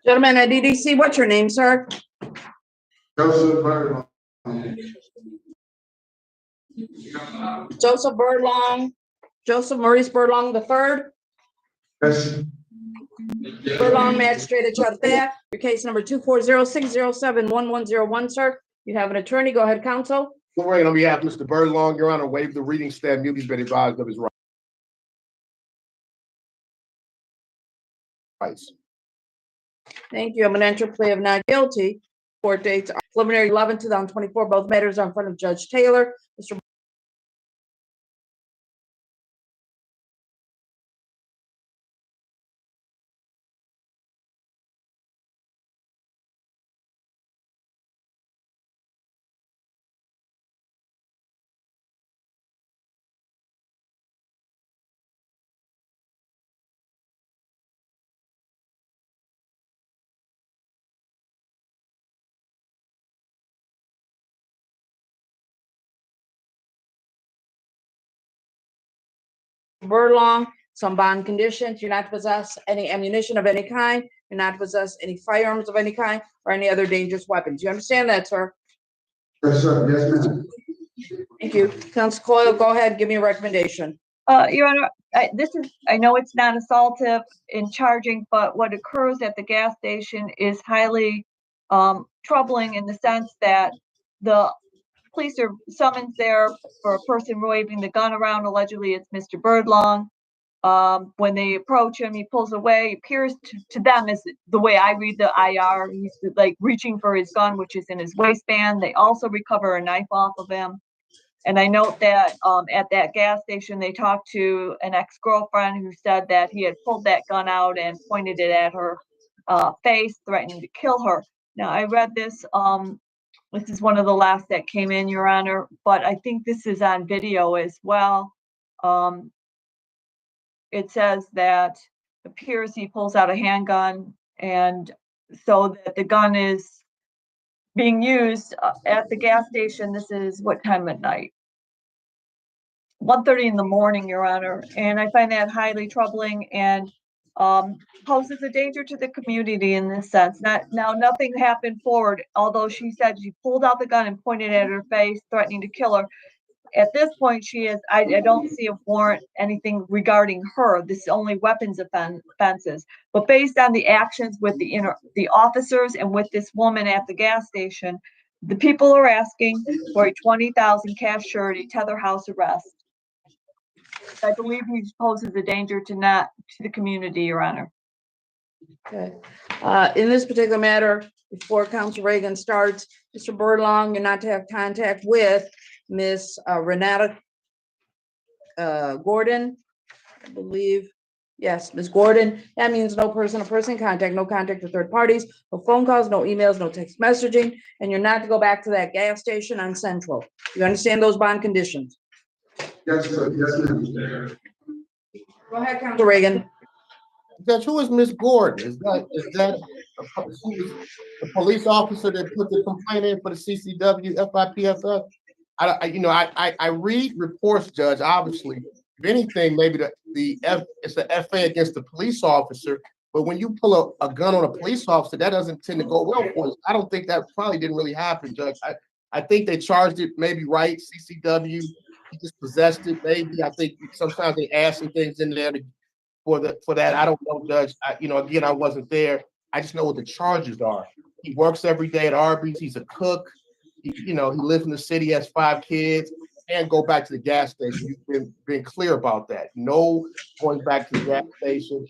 [SPEAKER 1] Gentlemen at DDC, what's your name, sir?
[SPEAKER 3] Joseph Burton.
[SPEAKER 1] Joseph Birdlong, Joseph Maurice Birdlong III.
[SPEAKER 3] Yes.
[SPEAKER 1] Birdlong, magistrate at Chattanooga. Your case number 240-607-1101, sir. You have an attorney. Go ahead, counsel.
[SPEAKER 5] Lorraine, on behalf of Mr. Birdlong, Your Honor, waive the reading stand. He's been advised of his rights.
[SPEAKER 1] Thank you. I'm going to enter plea of not guilty. Court dates are preliminary 11/2024. Both matters are in front of Judge Taylor. Mr. Birdlong, some bond conditions. You're not to possess any ammunition of any kind. You're not to possess any firearms of any kind or any other dangerous weapons. You understand that, sir?
[SPEAKER 3] Yes, sir. Yes, ma'am.
[SPEAKER 1] Thank you. Counsel Coyle, go ahead. Give me a recommendation.
[SPEAKER 4] Your Honor, I know it's not assaultive in charging, but what occurs at the gas station is highly troubling in the sense that the police are summoned there for a person waving the gun around. Allegedly, it's Mr. Birdlong. When they approach him, he pulls away. It appears to them, as the way I read the IR, he's like reaching for his gun, which is in his waistband. They also recover a knife off of him. And I note that at that gas station, they talked to an ex-girlfriend who said that he had pulled that gun out and pointed it at her face, threatening to kill her. Now, I read this. This is one of the last that came in, Your Honor, but I think this is on video as well. It says that it appears he pulls out a handgun, and so that the gun is being used at the gas station. This is what time at night? 1:30 in the morning, Your Honor, and I find that highly troubling and poses a danger to the community in this sense. Nothing happened forward, although she said she pulled out the gun and pointed at her face, threatening to kill her. At this point, I don't see a warrant, anything regarding her. This is only weapons offenses. But based on the actions with the officers and with this woman at the gas station, the people are asking for a $20,000 cash surety tether house arrest. I believe he poses a danger to the community, Your Honor.
[SPEAKER 1] Okay. In this particular matter, before Counsel Reagan starts, Mr. Birdlong, you're not to have contact with Miss Renata Gordon, I believe. Yes, Ms. Gordon, that means no person-to-person contact, no contact with third parties, no phone calls, no emails, no text messaging, and you're not to go back to that gas station on Central. You understand those bond conditions?
[SPEAKER 3] Yes, sir. Yes, ma'am.
[SPEAKER 1] Go ahead, Council Reagan.
[SPEAKER 5] Judge, who is Miss Gordon? Is that the police officer that put the complaint in for the CCW, FIPSF? I read reports, Judge, obviously. If anything, maybe it's the FA against the police officer, but when you pull a gun on a police officer, that doesn't tend to go well for us. I don't think that probably didn't really happen, Judge. I think they charged it maybe right, CCW, he just possessed it, maybe. I think sometimes they add some things in there for that. I don't know, Judge. Again, I wasn't there. I just know what the charges are. He works every day at Arby's. He's a cook. He lives in the city, has 5 kids, and go back to the gas station. You've been clear about that. No going back to the gas station.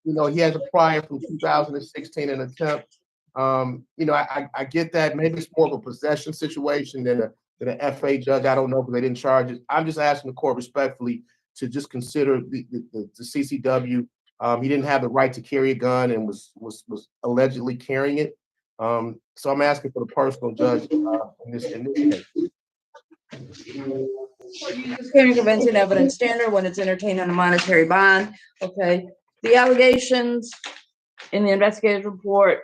[SPEAKER 5] He has a prior from 2016, an attempt. I get that. Maybe it's more of a possession situation than an FA, Judge. I don't know, because they didn't charge it. I'm just asking the court respectfully to just consider the CCW. He didn't have the right to carry a gun and was allegedly carrying it. So I'm asking for the personal, Judge, in this case.
[SPEAKER 1] Use clear and convincing evidence standard when it's entertained on a monetary bond. Okay, the allegations in the investigative report,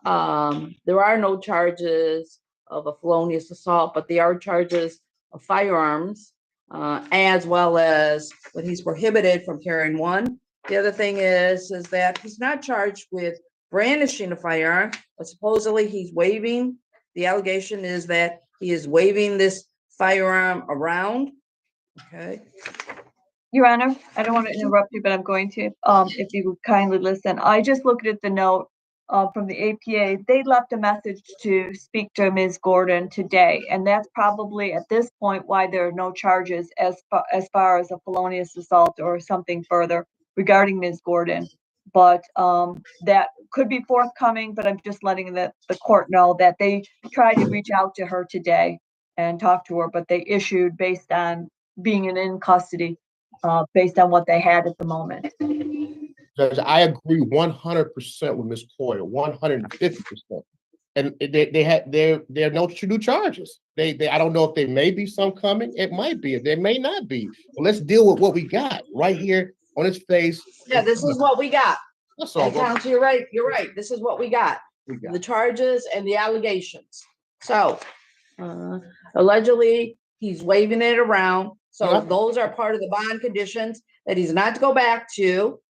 [SPEAKER 1] there are no charges of a felonious assault, but there are charges of firearms, as well as when he's prohibited from carrying one. The other thing is that he's not charged with brandishing a firearm, but supposedly he's waving. The allegation is that he is waving this firearm around. Okay.
[SPEAKER 4] Your Honor, I don't want to interrupt you, but I'm going to, if you would kindly listen. I just looked at the note from the APA. They left a message to speak to Ms. Gordon today, and that's probably at this point why there are no charges as far as a felonious assault or something further regarding Ms. Gordon. But that could be forthcoming, but I'm just letting the court know that they tried to reach out to her today and talk to her, but they issued based on being in custody, based on what they had at the moment.
[SPEAKER 5] Judge, I agree 100% with Ms. Coyle, 150%. And there are no true charges. I don't know if there may be some coming. It might be. There may not be. Well, let's deal with what we got right here on his face.
[SPEAKER 1] Yeah, this is what we got.
[SPEAKER 5] That's all.
[SPEAKER 1] And Counsel, you're right. You're right. This is what we got. The charges and the allegations. So allegedly, he's waving it around. So those are part of the bond conditions, that he's not to go back to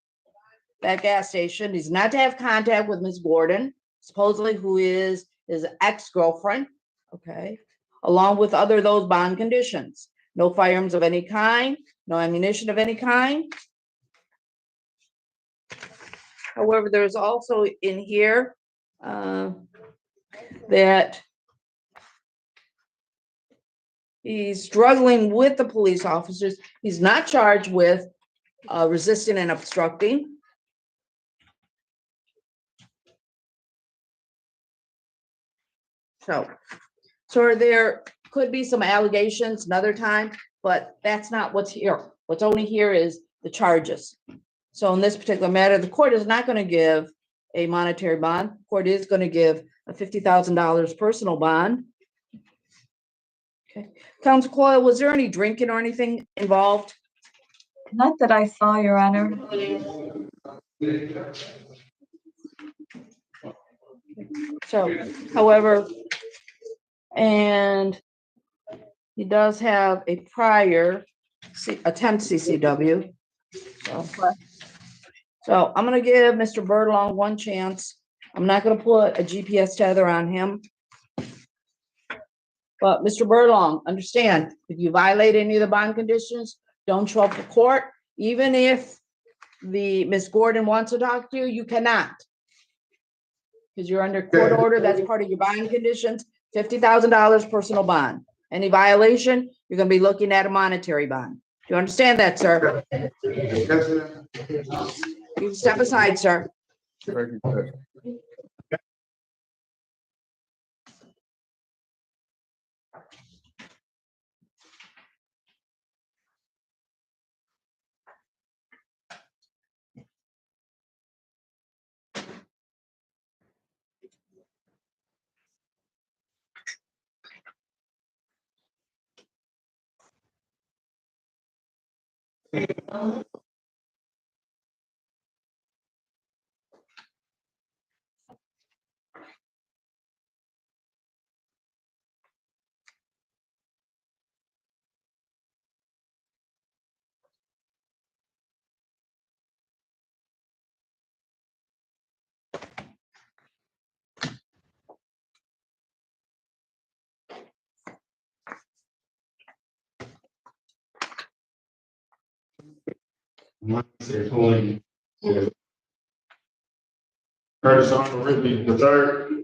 [SPEAKER 1] that gas station. He's not to have contact with Ms. Gordon, supposedly who is his ex-girlfriend. Okay. Along with those bond conditions. No firearms of any kind, no ammunition of any kind. However, there's also in here that he's struggling with the police officers. He's not charged with resisting and obstructing. So there could be some allegations another time, but that's not what's here. What's only here is the charges. So in this particular matter, the court is not going to give a monetary bond. The court is going to give a $50,000 personal bond. Okay. Counsel Coyle, was there any drinking or anything involved?
[SPEAKER 4] Not that I saw, Your Honor.
[SPEAKER 1] So, however, and he does have a prior attempt CCW. So I'm going to give Mr. Birdlong one chance. I'm not going to put a GPS tether on him. But Mr. Birdlong, understand, if you violate any of the bond conditions, don't show up to court. Even if Ms. Gordon wants to talk to you, you cannot. Because you're under court order, that's part of your bond conditions, $50,000 personal bond. Any violation, you're going to be looking at a monetary bond. Do you understand that, sir? You step aside, sir.
[SPEAKER 3] Curtis Arnold Ridley the third.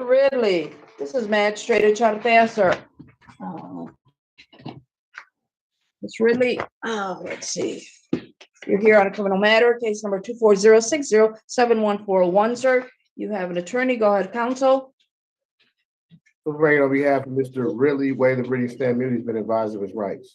[SPEAKER 1] Ridley, this is Magistrate Jonathan, sir. Ms. Ridley, let's see. You're here on a criminal matter, case number 240607141, sir. You have an attorney. Go ahead, counsel.
[SPEAKER 5] Right, on behalf of Mr. Ridley, waive the reading stand immunity, has been advised of his rights.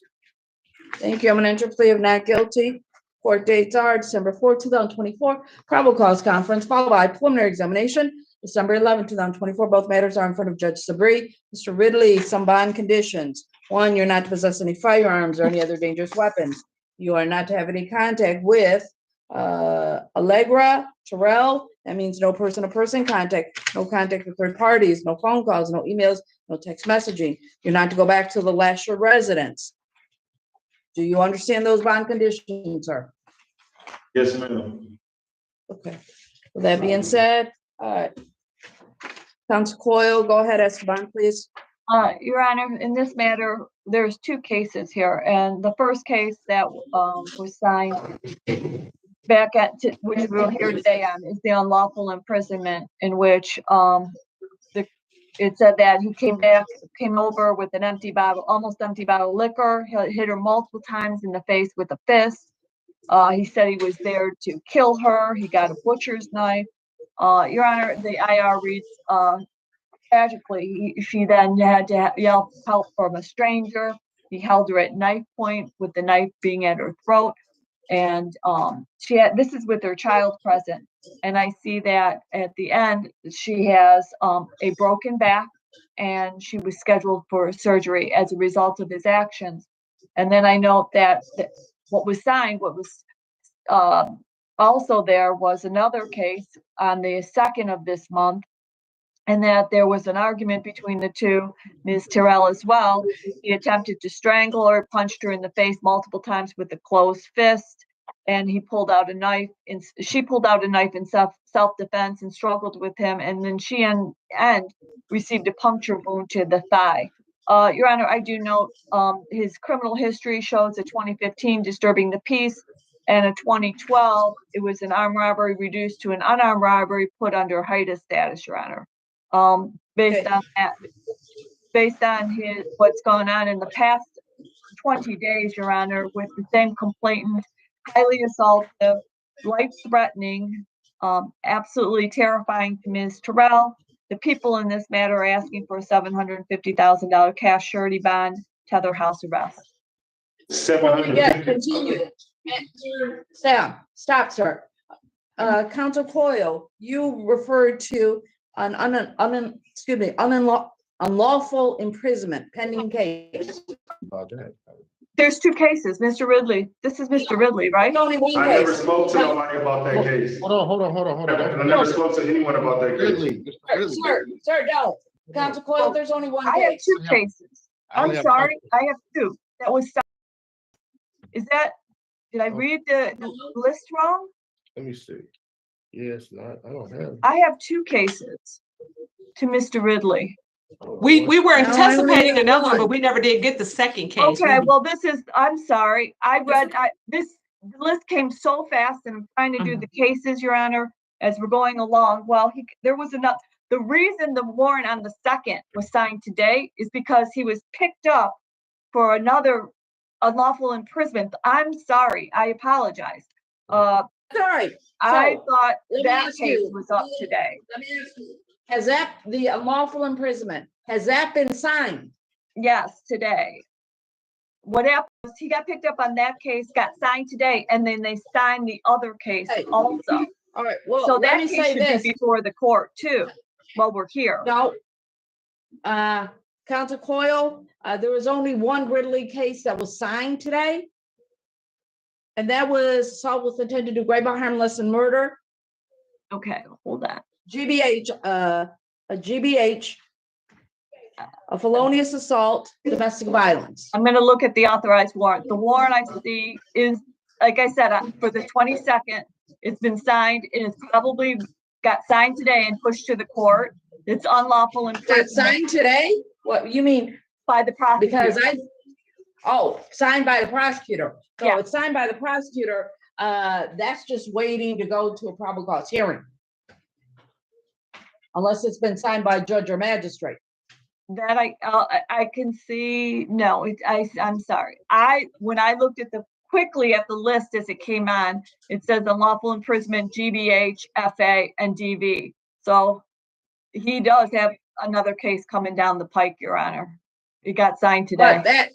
[SPEAKER 1] Thank you. I'm gonna enter plea of not guilty. Court dates are December 4th, 2024, probable cause conference, followed by preliminary examination, December 11th, 2024. Both matters are in front of Judge Sabri. Mr. Ridley, some bond conditions. One, you're not to possess any firearms or any other dangerous weapons. You are not to have any contact with Allegra, Terrell. That means no person-to-person contact, no contact with third parties, no phone calls, no emails, no text messaging. You're not to go back to the Lasher residence. Do you understand those bond conditions, sir?
[SPEAKER 3] Yes, ma'am.
[SPEAKER 1] Okay. With that being said, Counsel Coyle, go ahead, ask the bond, please.
[SPEAKER 4] Your Honor, in this matter, there's two cases here, and the first case that was signed back which we're here today on, is the unlawful imprisonment, in which it said that he came over with an empty bottle, almost empty bottle of liquor. He hit her multiple times in the face with a fist. He said he was there to kill her. He got a butcher's knife. Your Honor, the IR reads, tragically, she then had to yell help from a stranger. He held her at knife point with the knife being at her throat. And this is with her child present. And I see that at the end, she has a broken back, and she was scheduled for surgery as a result of his actions. And then I note that what was also there was another case on the 2nd of this month, and that there was an argument between the two, Ms. Terrell as well. He attempted to strangle her, punched her in the face multiple times with a closed fist, and he pulled out a knife, and she pulled out a knife in self-defense and struggled with him, and then she received a puncture wound to the thigh. Your Honor, I do note his criminal history shows a 2015 disturbing the peace, and a 2012, it was an armed robbery reduced to an unarmed robbery put under HIDA status, Your Honor. Based on that, based on what's gone on in the past 20 days, Your Honor, with the same complainant, highly assaultive, life-threatening, absolutely terrifying to Ms. Terrell. The people in this matter are asking for a $750,000 cash surety bond, tether house arrest.
[SPEAKER 3] 700.
[SPEAKER 1] Yeah, continue. Sam, stop, sir. Counsel Coyle, you referred to an unlawful imprisonment pending case.
[SPEAKER 5] About that.
[SPEAKER 4] There's two cases, Mr. Ridley. This is Mr. Ridley, right?
[SPEAKER 1] Only one
[SPEAKER 3] I never
[SPEAKER 1] case.
[SPEAKER 3] spoke to nobody about that case.
[SPEAKER 5] Hold on.
[SPEAKER 3] I never spoke to anyone about that case.
[SPEAKER 5] Ridley,
[SPEAKER 1] Sir, no. Counsel Coyle, there's only one
[SPEAKER 4] I have
[SPEAKER 1] case.
[SPEAKER 4] two cases. I'm sorry, I have two. That was, did I read the list wrong?
[SPEAKER 5] Let me see. Yes, I don't have.
[SPEAKER 4] I have two cases to Mr. Ridley.
[SPEAKER 2] We were
[SPEAKER 1] No, I
[SPEAKER 2] anticipating
[SPEAKER 1] only
[SPEAKER 2] another one,
[SPEAKER 1] one.
[SPEAKER 2] but we never did get the second case.
[SPEAKER 4] Okay, well, I'm sorry. The list came so fast, and I'm trying to do the cases, Your Honor, as we're going along. Well, there was enough. The reason the warrant on the 2nd was signed today is because he was picked up for another unlawful imprisonment. I'm sorry. I apologize.
[SPEAKER 1] Sorry.
[SPEAKER 4] I thought
[SPEAKER 1] let me
[SPEAKER 4] that
[SPEAKER 1] ask
[SPEAKER 4] case
[SPEAKER 1] you.
[SPEAKER 4] was up today.
[SPEAKER 1] Let me ask you, has the unlawful imprisonment, has that been signed?
[SPEAKER 4] Yes, today. What happened was he got picked up on that case, got signed today, and then they signed the other case
[SPEAKER 1] Hey.
[SPEAKER 4] also.
[SPEAKER 1] All right, well,
[SPEAKER 4] So
[SPEAKER 1] let
[SPEAKER 4] that
[SPEAKER 1] me
[SPEAKER 4] case
[SPEAKER 1] say
[SPEAKER 4] should
[SPEAKER 1] this.
[SPEAKER 4] be before the court too, while we're here.
[SPEAKER 1] No. Council Coyle, there was only one Ridley case that was signed today. And that was assault with intent to do grave harm, less than murder.
[SPEAKER 4] Okay, hold on.
[SPEAKER 1] GBH, a GBH, a felonious assault, domestic violence.
[SPEAKER 4] I'm gonna look at the authorized warrant. The warrant I see is, like I said, for the 22nd, it's been signed and it's probably got signed today and pushed to the court. It's unlawful and
[SPEAKER 1] That's signed today? What, you mean,
[SPEAKER 4] by the prosecutor.
[SPEAKER 1] because signed by the prosecutor. So
[SPEAKER 4] Yeah.
[SPEAKER 1] it's signed by the prosecutor, that's just waiting to go to a probable cause hearing. Unless it's been signed by judge or magistrate.
[SPEAKER 4] That I can see, no, I'm sorry. When I looked at quickly at the list as it came on, it says unlawful imprisonment, GBH, FA, and DV. So he does have another case coming down the pike, Your Honor. It got signed today.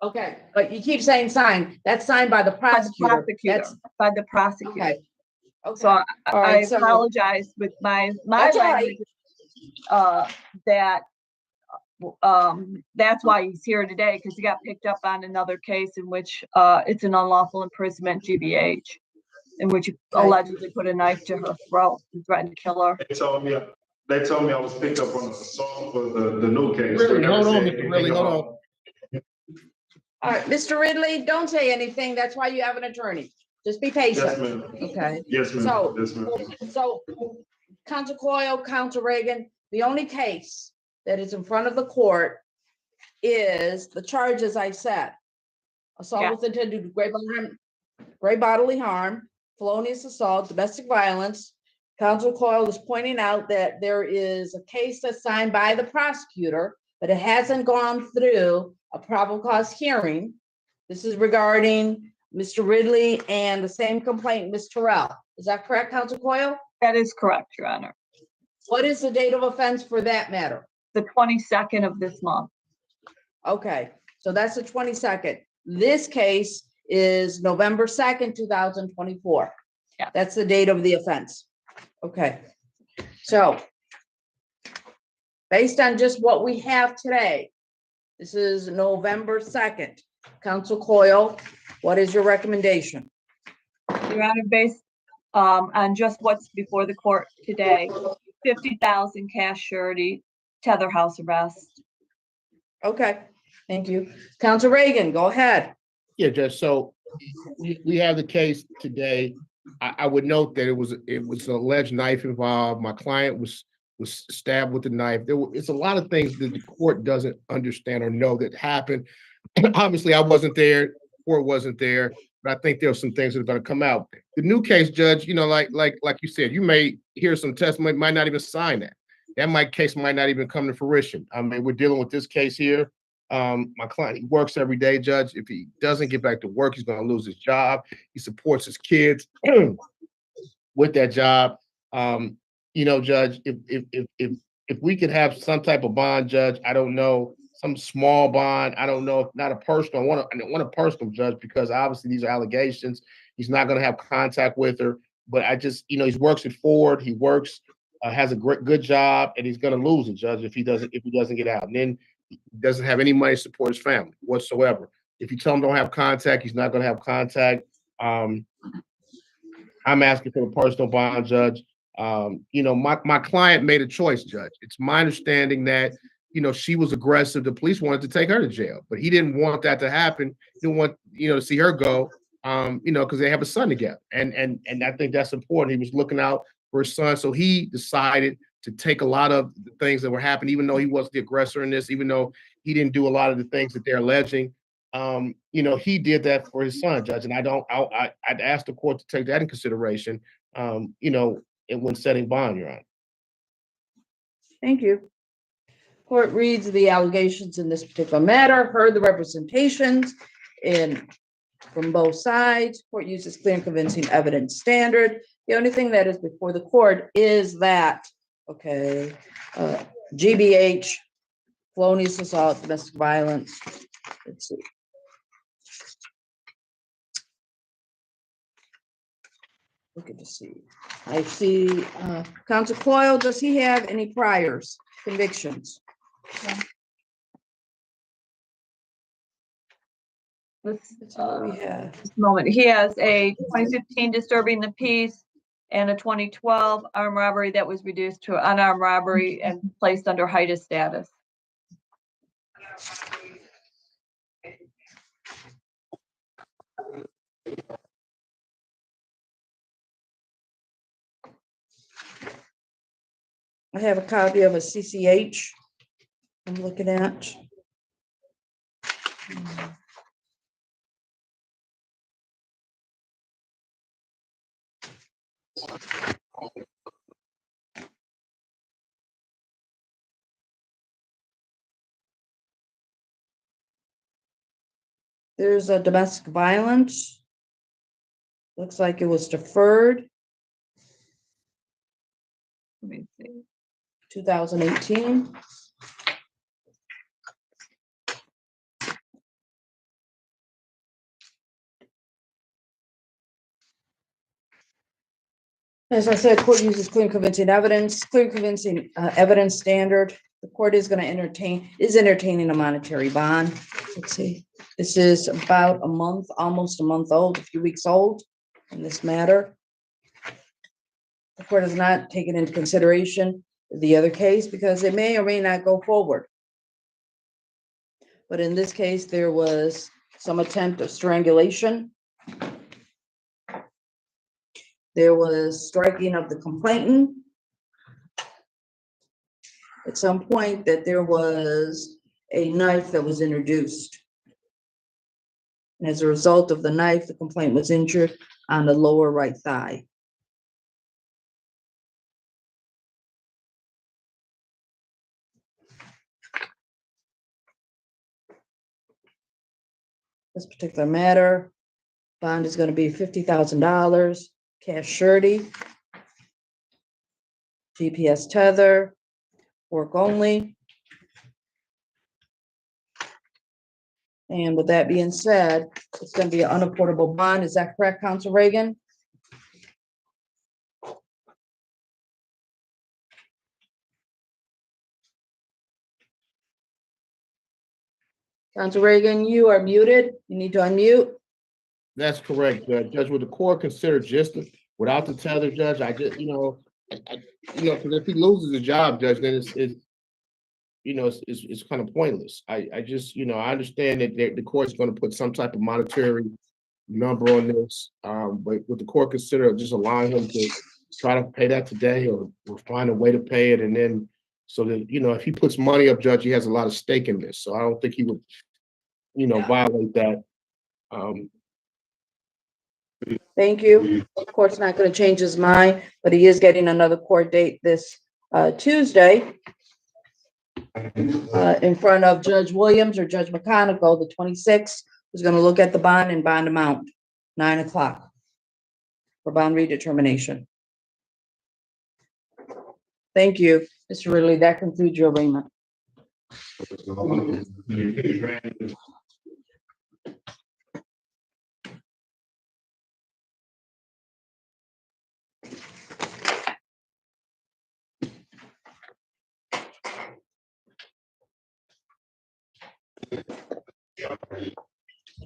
[SPEAKER 1] But you keep saying signed, that's signed by the prosecutor.
[SPEAKER 4] By the prosecutor.
[SPEAKER 1] Okay. Okay.
[SPEAKER 4] So
[SPEAKER 1] All
[SPEAKER 4] I
[SPEAKER 1] right, so-
[SPEAKER 4] apologize with my
[SPEAKER 1] That's all right.
[SPEAKER 4] language. That's why he's here today, because he got picked up on another case in which it's an unlawful imprisonment, GBH, in which he
[SPEAKER 1] Right.
[SPEAKER 4] allegedly put a knife to her throat and threatened to kill her.
[SPEAKER 3] They told me I was picked up on assault for the new case.
[SPEAKER 5] Really,
[SPEAKER 3] They never
[SPEAKER 5] hold on,
[SPEAKER 3] said
[SPEAKER 5] Mr. Ridley,
[SPEAKER 3] anything
[SPEAKER 5] hold
[SPEAKER 3] about-
[SPEAKER 5] on.
[SPEAKER 1] All right, Mr. Ridley, don't say anything. That's why you have an attorney. Just be
[SPEAKER 3] Yes,
[SPEAKER 1] patient.
[SPEAKER 3] ma'am.
[SPEAKER 1] Okay.
[SPEAKER 3] Yes, ma'am.
[SPEAKER 1] So-
[SPEAKER 3] Yes, ma'am.
[SPEAKER 1] So, Council Coyle, Council Reagan, the only case that is in front of the court is the charges I said. Assault
[SPEAKER 4] Yeah.
[SPEAKER 1] with intent to do great bodily harm, felonious assault, domestic violence. Council Coyle is pointing out that there is a case that's signed by the prosecutor, but it hasn't gone through a probable cause hearing. This is regarding Mr. Ridley and the same complaint, Ms. Terrell. Is that correct, Council Coyle?
[SPEAKER 4] That is correct, Your Honor.
[SPEAKER 1] What is the date of offense for that matter?
[SPEAKER 4] The 22nd of this month.
[SPEAKER 1] Okay, so that's the 22nd. This case is November 2nd, 2024.
[SPEAKER 4] Yeah.
[SPEAKER 1] That's the date of the offense. Okay, so based on just what we have today, this is November 2nd. Council Coyle, what is your recommendation?
[SPEAKER 4] Your Honor, based on just what's before the court today, 50,000 cash surety, tether house arrest.
[SPEAKER 1] Okay, thank you. Council Reagan, go ahead.
[SPEAKER 5] Yeah, Judge, so we have the case today. I would note that it was an alleged knife involved. My client was stabbed with a knife. It's a lot of things that the court doesn't understand or know that happened. Obviously, I wasn't there, court wasn't there, but I think there are some things that are going to come out. The new case, Judge, like you said, you may hear some testimony, might not even sign that. Case might not even come to fruition. I mean, we're dealing with this case here. My client, he works every day, Judge. If he doesn't get back to work, he's going to lose his job. He supports his kids with that job. Judge, if we could have some type of bond, Judge, I don't know, some small bond. I don't know, if not a personal. I want a personal, Judge, because obviously these are allegations. He's not going to have contact with her. But I just, he works at Ford. He works, has a good job, and he's going to lose it, Judge, if he doesn't get out. And then he doesn't have any money to support his family whatsoever. If you tell him don't have contact, he's not going to have contact. I'm asking for a personal bond, Judge. My client made a choice, Judge. It's my understanding that, she was aggressive. The police wanted to take her to jail, but he didn't want that to happen. He didn't want, to see her go, because they have a son together. And I think that's important. He was looking out for his son. So he decided to take a lot of the things that were happening, even though he was the aggressor in this, even though he didn't do a lot of the things that they're alleging. He did that for his son, Judge. And I'd ask the court to take that in consideration, when setting bond, Your Honor.
[SPEAKER 1] Thank you. Court reads the allegations in this particular matter, heard the representations from both sides. Court uses clear and convincing evidence standard. The only thing that is before the court is that, GBH, felonious assault, domestic violence. Let's see. Look at the see. I see, Council Coyle, does he have any priors, convictions? That's all we have.
[SPEAKER 4] this moment, he has a 2015 disturbing the peace and a 2012 armed robbery that was reduced to unarmed robbery and placed under HIDA status.
[SPEAKER 1] I have a copy of a CCH I'm looking at. There's a domestic violence. Looks like it was deferred,
[SPEAKER 4] Let me see.
[SPEAKER 1] 2018. As I said, court uses clear and convincing evidence, clear and convincing evidence standard. The court is going to entertaining a monetary bond. Let's see, this is about a month, almost a month old, a few weeks old in this matter. The court has not taken into consideration the other case because it may or may not go forward. But in this case, there was some attempt of strangulation. There was striking of the complainant. At some point that there was a knife that was introduced. And as a result of the knife, the complainant was injured on the lower right thigh. This particular matter, bond is going to be $50,000, cash surety, GPS tether, work only. And with that being said, it's going to be an unaffordable bond. Is that correct, Council Reagan? Council Reagan, you are muted. You need to unmute.
[SPEAKER 5] That's correct, Judge. Would the court consider just without the tether, Judge? I just, because if he loses the job, Judge, then it's kind of pointless. I just, I understand that the court's going to put some type of monetary number on this, but would the court consider just allowing him to try to pay that today, or find a way to pay it, and then so that if he puts money up, Judge, he has a lot of stake in this. So I don't think he would, violate that.
[SPEAKER 1] Thank you. The court's not going to change his mind, but he is getting another court date this Tuesday in front of Judge Williams or Judge McConigal, the 26th, who's going to look at the bond and bond amount, 9 o'clock for bond redetermination. Thank you, Mr. Ridley. That concludes your arraignment.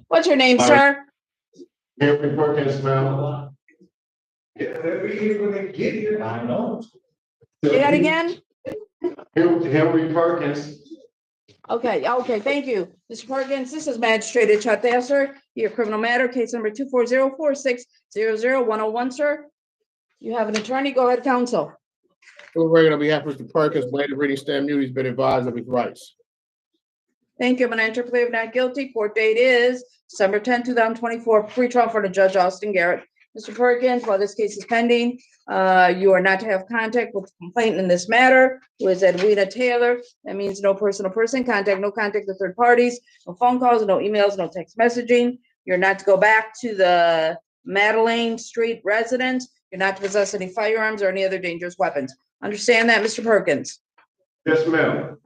[SPEAKER 1] What's your name, sir?
[SPEAKER 3] Henry Perkins, ma'am.
[SPEAKER 6] I know.
[SPEAKER 1] Say that again?
[SPEAKER 3] Henry Perkins.
[SPEAKER 1] Okay, thank you. Mr. Perkins, this is Magistrate Chattasser, your criminal matter, case number 24046000101, sir. You have an attorney, go ahead, counsel.
[SPEAKER 5] Reagan, on behalf of Mr. Perkins, waived reading stamp duty, has been advised of his rights.
[SPEAKER 1] Thank you. I'm going to enter plea of not guilty. Court date is December 10, 2024, pretrial for the Judge Austin Garrett. Mr. Perkins, while this case is pending, you are not to have contact with the complainant in this matter, who is Edwina Taylor. That means no person-to-person contact, no contact with third parties, no phone calls, no emails, no text messaging. You're not to go back to the Madeline Street residence. You're not to possess any firearms or any other dangerous weapons. Understand that, Mr. Perkins?
[SPEAKER 3] Yes, ma'am.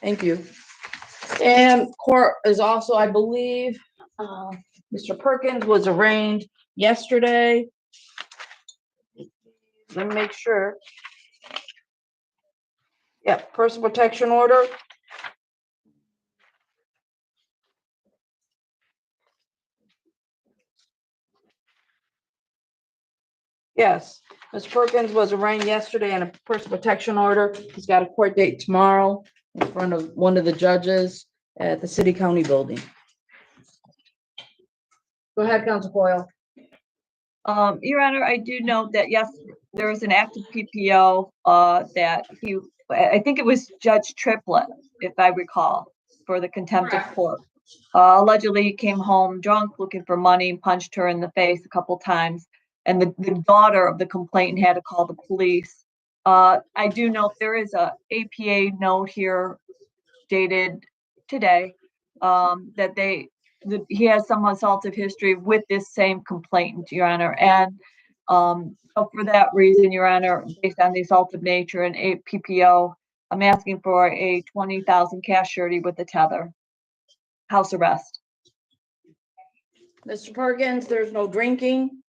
[SPEAKER 1] Thank you. And court is also, I believe, Mr. Perkins was arraigned yesterday. Let me make sure. Yeah, personal protection order. Yes, Mr. Perkins was arraigned yesterday on a personal protection order. He's got a court date tomorrow in front of one of the judges at the city county building. Go ahead, Council Coyle.
[SPEAKER 4] Your Honor, I do note that, yes, there is an active PPO, that I think it was Judge Triplett, if I recall, for the contempt of court. Allegedly he came home drunk, looking for money, and punched her in the face a couple times. And the daughter of the complainant had to call the police. I do note there is a APA note here dated today, that he has some assaultive history with this same complainant, Your Honor. And so for that reason, Your Honor, based on the assaultive nature and a PPO, I'm asking for a 20,000 cash surety with a tether. House arrest.
[SPEAKER 1] Mr. Perkins, there's no drinking,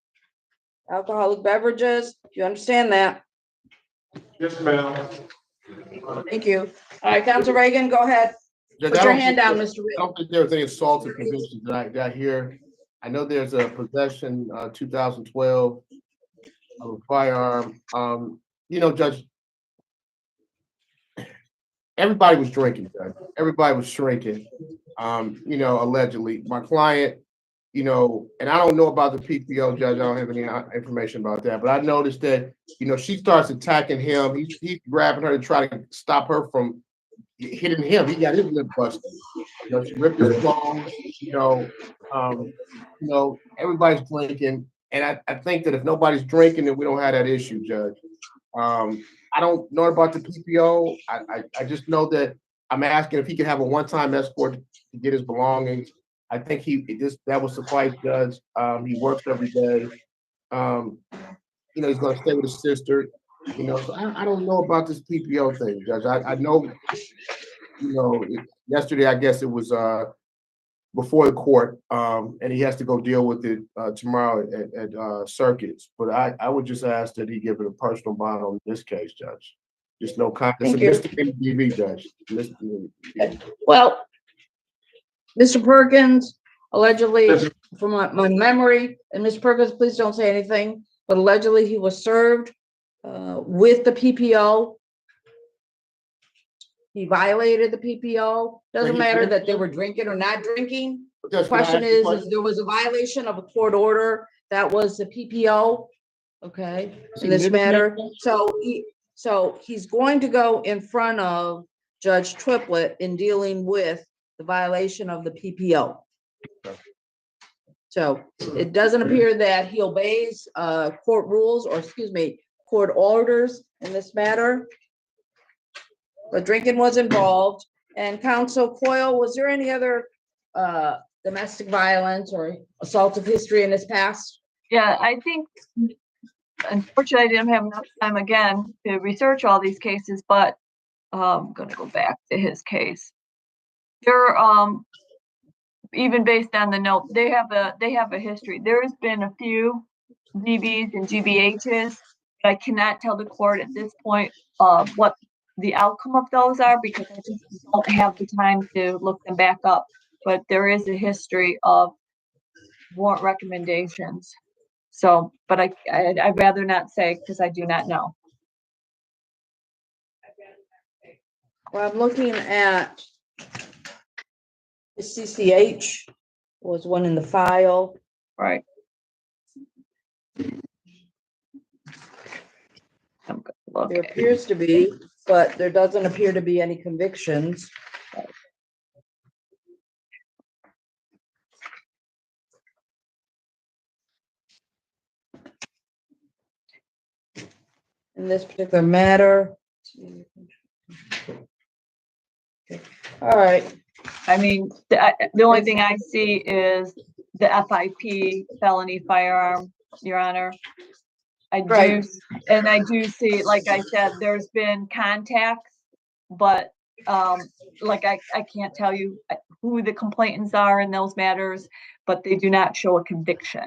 [SPEAKER 1] alcoholic beverages. Do you understand that?
[SPEAKER 3] Yes, ma'am.
[SPEAKER 1] Thank you. All right, Council Reagan, go ahead.
[SPEAKER 5] Judge,
[SPEAKER 1] Put
[SPEAKER 5] I
[SPEAKER 1] your
[SPEAKER 5] don't
[SPEAKER 1] hand
[SPEAKER 5] think
[SPEAKER 1] down,
[SPEAKER 5] there-
[SPEAKER 1] Mr.
[SPEAKER 5] I
[SPEAKER 1] Reagan.
[SPEAKER 5] don't think there's any assaultive convictions that I got here. I know there's a possession, 2012 of a firearm. Judge, everybody was drinking, Judge. Everybody was drinking, allegedly. My client, and I don't know about the PPO, Judge. I don't have any information about that, but I noticed that, she starts attacking him. He's grabbing her to try to stop her from hitting him. He got his lip busted. She ripped his clothes. Everybody's drinking, and I think that if nobody's drinking, then we don't have that issue, Judge. I don't know about the PPO. I just know that I'm asking if he could have a one-time escort to get his belongings. I think that will suffice, Judge. He works every day. He's going to stay with his sister. So I don't know about this PPO thing, Judge. I know, yesterday I guess it was before the court, and he has to go deal with it tomorrow at circuits. But I would just ask that he give it a personal bond on this case, Judge. Just no contest.
[SPEAKER 1] Thank you.
[SPEAKER 5] Mr. MDB, Judge.
[SPEAKER 1] Well, Mr. Perkins, allegedly, from my memory, and Mr. Perkins, please don't say anything, but allegedly he was served with the PPO. He violated the PPO. Doesn't matter that they were drinking or not drinking. The question is there was a violation of a court order. That was the PPO, okay, in this matter. So he's going to go in front of Judge Triplett in dealing with the violation of the PPO. So it doesn't appear that he obeys court rules, or court orders in this matter. But drinking was involved. And Council Coyle, was there any other domestic violence or assaultive history in his past?
[SPEAKER 4] Yeah, I think, unfortunately, I didn't have enough time again to research all these cases, but I'm going to go back to his case. There, even based on the note, they have a history. There has been a few DBs and GBHs, but I cannot tell the court at this point what the outcome of those are, because I just don't have the time to look them back up. But there is a history of warrant recommendations. So, but I'd rather not say, because I do not know.
[SPEAKER 1] Well, I'm looking at the CCH was one in the file.
[SPEAKER 4] Right. I'm good.
[SPEAKER 1] There
[SPEAKER 4] Okay.
[SPEAKER 1] appears to be, but there doesn't appear to be any convictions. In this particular matter. All right.
[SPEAKER 4] I mean, the only thing I see is the FIP felony firearm, Your Honor.
[SPEAKER 1] Right.
[SPEAKER 4] And I do see, like I said, there's been contacts, but like I can't tell you who the complainants are in those matters, but they do not show a conviction.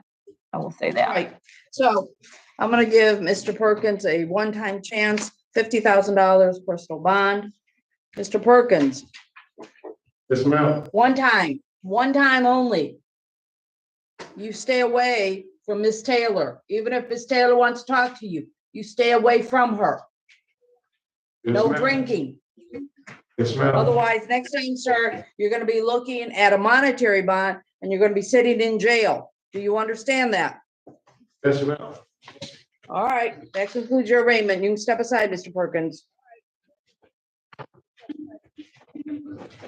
[SPEAKER 4] I will say that.
[SPEAKER 1] Right. So I'm going to give Mr. Perkins a one-time chance, $50,000 personal bond. Mr. Perkins,
[SPEAKER 3] Yes, ma'am.
[SPEAKER 1] one time only. You stay away from Miss Taylor. Even if Miss Taylor wants to talk to you, you stay away from her.
[SPEAKER 3] Yes,
[SPEAKER 1] No
[SPEAKER 3] ma'am.
[SPEAKER 1] drinking.
[SPEAKER 3] Yes, ma'am.
[SPEAKER 1] Otherwise, next time, sir, you're gonna be looking at a monetary bond and you're gonna be sitting in jail. Do you understand that?
[SPEAKER 3] Yes, ma'am.
[SPEAKER 1] All right, that concludes your arraignment. You can step aside, Mr. Perkins.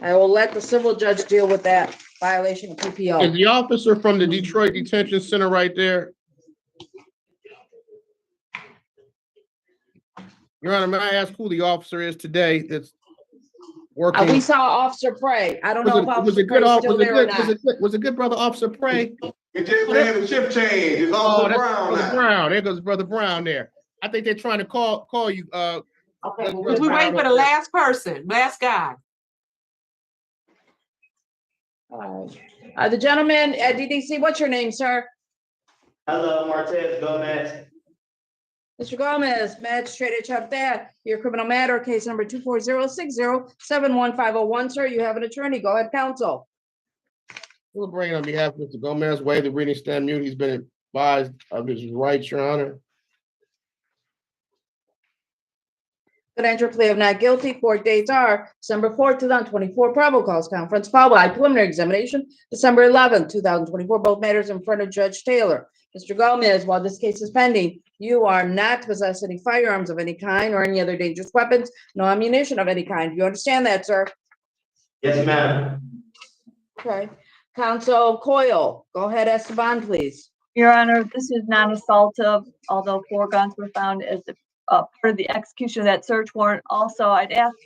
[SPEAKER 1] I will let the civil judge deal with that violation of
[SPEAKER 5] Is
[SPEAKER 1] PPO.
[SPEAKER 5] the officer from the Detroit Detention Center right there? Your Honor, may I ask who the officer is today that's working?
[SPEAKER 1] We saw Officer Prey. I don't know if
[SPEAKER 5] Was
[SPEAKER 1] Officer
[SPEAKER 5] it
[SPEAKER 1] Prey
[SPEAKER 5] good?
[SPEAKER 1] is still there or not.
[SPEAKER 5] Was it good, brother Officer Prey?
[SPEAKER 3] It just made a shift change. It's
[SPEAKER 5] Oh,
[SPEAKER 3] Officer
[SPEAKER 5] that's
[SPEAKER 3] Brown
[SPEAKER 5] Brother
[SPEAKER 3] now.
[SPEAKER 5] Brown. There goes Brother Brown there. I think they're trying to call you,
[SPEAKER 1] Okay, well,
[SPEAKER 2] We waiting for the last person, last guy.
[SPEAKER 1] The gentleman at DDC, what's your name, sir?
[SPEAKER 6] Hello, Martez Gomez.
[SPEAKER 1] Mr. Gomez, Magistrate Chapter, your criminal matter, case number 24060715001, sir. You have an attorney. Go ahead, counsel.
[SPEAKER 5] Deliberating on behalf of Mr. Gomez, waive the reading stand mute. He's been advised of his rights, Your Honor.
[SPEAKER 1] Good enter plea of not guilty. Court dates are December 4th, 2024, probable cause conference, followed by preliminary examination, December 11th, 2024, both matters in front of Judge Taylor. Mr. Gomez, while this case is pending, you are not to possess any firearms of any kind or any other dangerous weapons, no ammunition of any kind. Do you understand that, sir?
[SPEAKER 6] Yes, ma'am.
[SPEAKER 1] Okay. Counsel Coyle, go ahead, Esteban, please.
[SPEAKER 4] Your Honor, this is non-assaultive, although 4 guns were found as part of the execution of that search warrant. Also, I'd ask,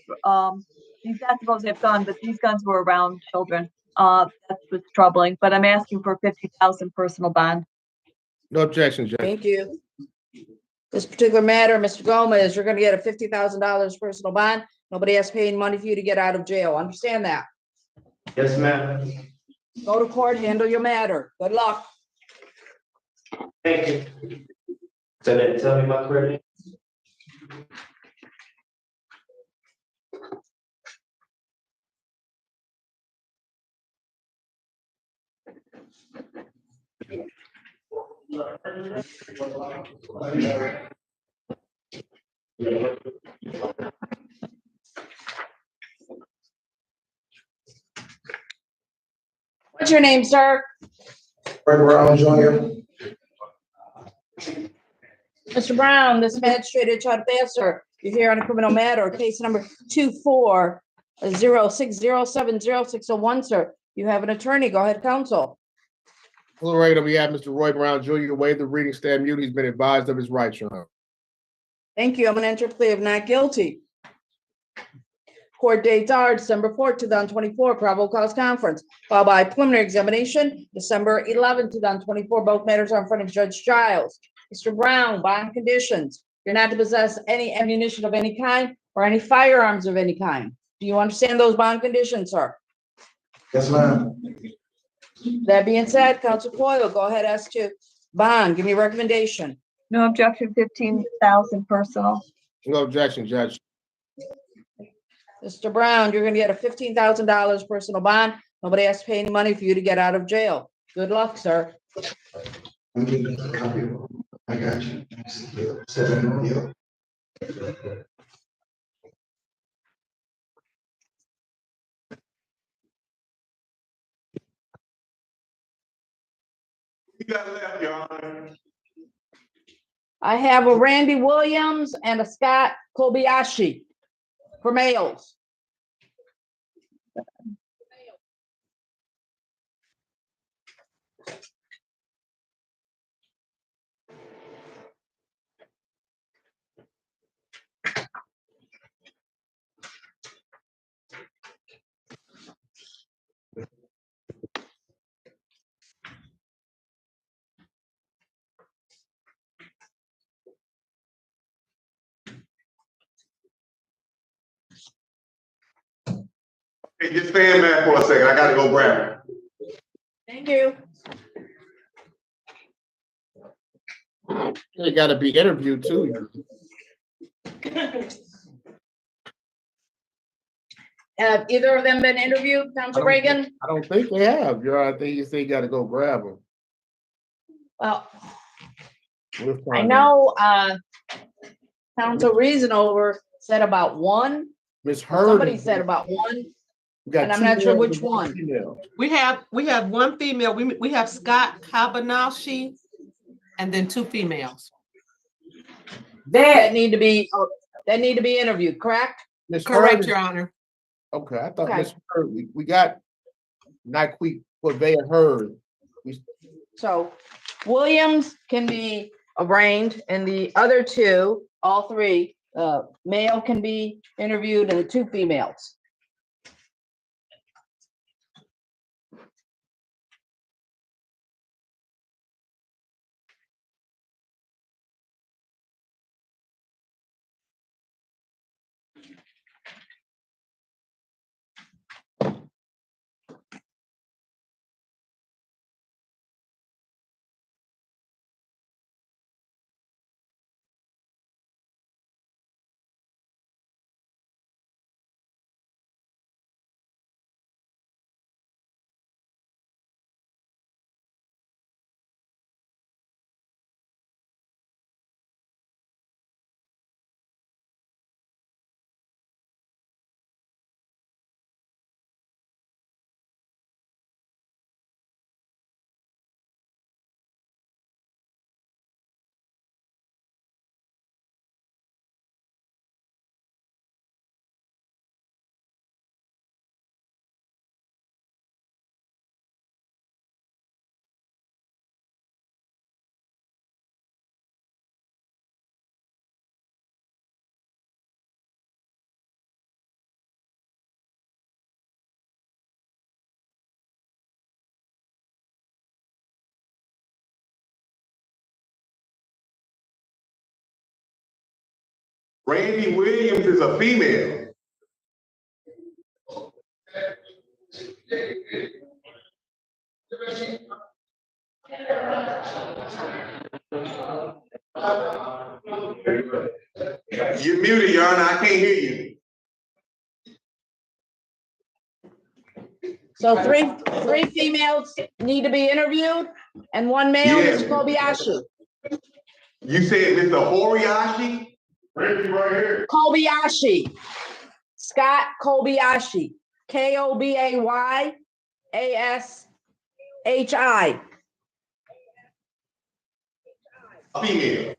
[SPEAKER 4] these basketballs have gone, but these guns were around children. That's what's troubling, but I'm asking for 50,000 personal bond.
[SPEAKER 5] No objection, Judge.
[SPEAKER 1] Thank you. This particular matter, Mr. Gomez, you're gonna get a $50,000 personal bond. Nobody has paying money for you to get out of jail. Understand that?
[SPEAKER 6] Yes, ma'am.
[SPEAKER 1] Go to court, handle your matter. Good luck.
[SPEAKER 6] Thank you. So then tell me my credit.
[SPEAKER 1] What's your name, sir?
[SPEAKER 7] Fred Brown Jr.
[SPEAKER 1] Mr. Brown, this magistrate at Charter sir. You're here on a criminal matter, case number 24060706001, sir. You have an attorney. Go ahead, counsel.
[SPEAKER 5] Deliberating on behalf of Mr. Roy Brown Jr., waive the reading stand mute. He's been advised of his rights, Your Honor.
[SPEAKER 1] Thank you. I'm gonna enter a plea of not guilty. Court dates are December 4th, 2024, probable cause conference, followed by preliminary examination, December 11th, 2024. Both matters are in front of Judge Giles. Mr. Brown, bond conditions. You're not to possess any ammunition of any kind or any firearms of any kind. Do you understand those bond conditions, sir?
[SPEAKER 7] Yes, ma'am.
[SPEAKER 1] That being said, Counsel Coyle, go ahead, as to bond. Give me a recommendation.
[SPEAKER 4] No objection, 15,000 personal.
[SPEAKER 5] No objection, Judge.
[SPEAKER 1] Mr. Brown, you're gonna get a $15,000 personal bond. Nobody has to pay any money for you to get out of jail. Good luck, sir.
[SPEAKER 7] I'm getting a copy of it. I got you. 7, yeah.
[SPEAKER 3] You got left, Your Honor.
[SPEAKER 1] I have a Randy Williams and a Scott Kobayashi for males.
[SPEAKER 3] Hey, just stand back for a second. I gotta go grab it.
[SPEAKER 1] Thank you.
[SPEAKER 5] They gotta be interviewed too.
[SPEAKER 1] Have either of them been interviewed, Counsel Reagan?
[SPEAKER 5] I don't think they have. Your Honor, I think you say you gotta go grab them.
[SPEAKER 1] Well,
[SPEAKER 5] We'll
[SPEAKER 1] I
[SPEAKER 5] find out.
[SPEAKER 1] know, Council Reasonover said about one,
[SPEAKER 5] Ms. Hurd.
[SPEAKER 1] somebody said about one,
[SPEAKER 5] We got
[SPEAKER 1] and I'm
[SPEAKER 5] two
[SPEAKER 1] not sure
[SPEAKER 5] males
[SPEAKER 1] which
[SPEAKER 5] and one
[SPEAKER 1] one.
[SPEAKER 5] female.
[SPEAKER 2] We have one female. We have Scott Kabanashi and then two females.
[SPEAKER 1] That need to be, interviewed, correct?
[SPEAKER 5] Ms.
[SPEAKER 2] Correct,
[SPEAKER 5] Hurd.
[SPEAKER 2] Your Honor.
[SPEAKER 5] Okay, I thought
[SPEAKER 1] Okay.
[SPEAKER 5] Ms. Hurd, we got Nyquist Corvea Hurd.
[SPEAKER 1] So Williams can be arraigned and the other two, all three, male can be interviewed and the two females.
[SPEAKER 3] Randy Williams is a female. You're muted, Your Honor. I can't hear you.
[SPEAKER 1] So three females need to be interviewed and one male,
[SPEAKER 3] Yeah.
[SPEAKER 1] Mr. Kobayashi.
[SPEAKER 3] You said Mr. Horiashi? Randy right here.
[SPEAKER 1] Kobayashi. Scott Kobayashi. Kobayashi.
[SPEAKER 3] A female.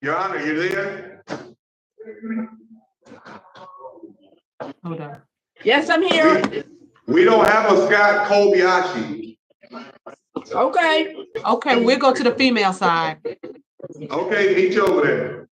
[SPEAKER 3] Your Honor, you there?
[SPEAKER 2] Hold on.
[SPEAKER 1] Yes, I'm here.
[SPEAKER 3] We don't have a Scott Kobayashi.
[SPEAKER 1] Okay.
[SPEAKER 2] Okay, we'll go to the female side.
[SPEAKER 3] Okay, meet you over there.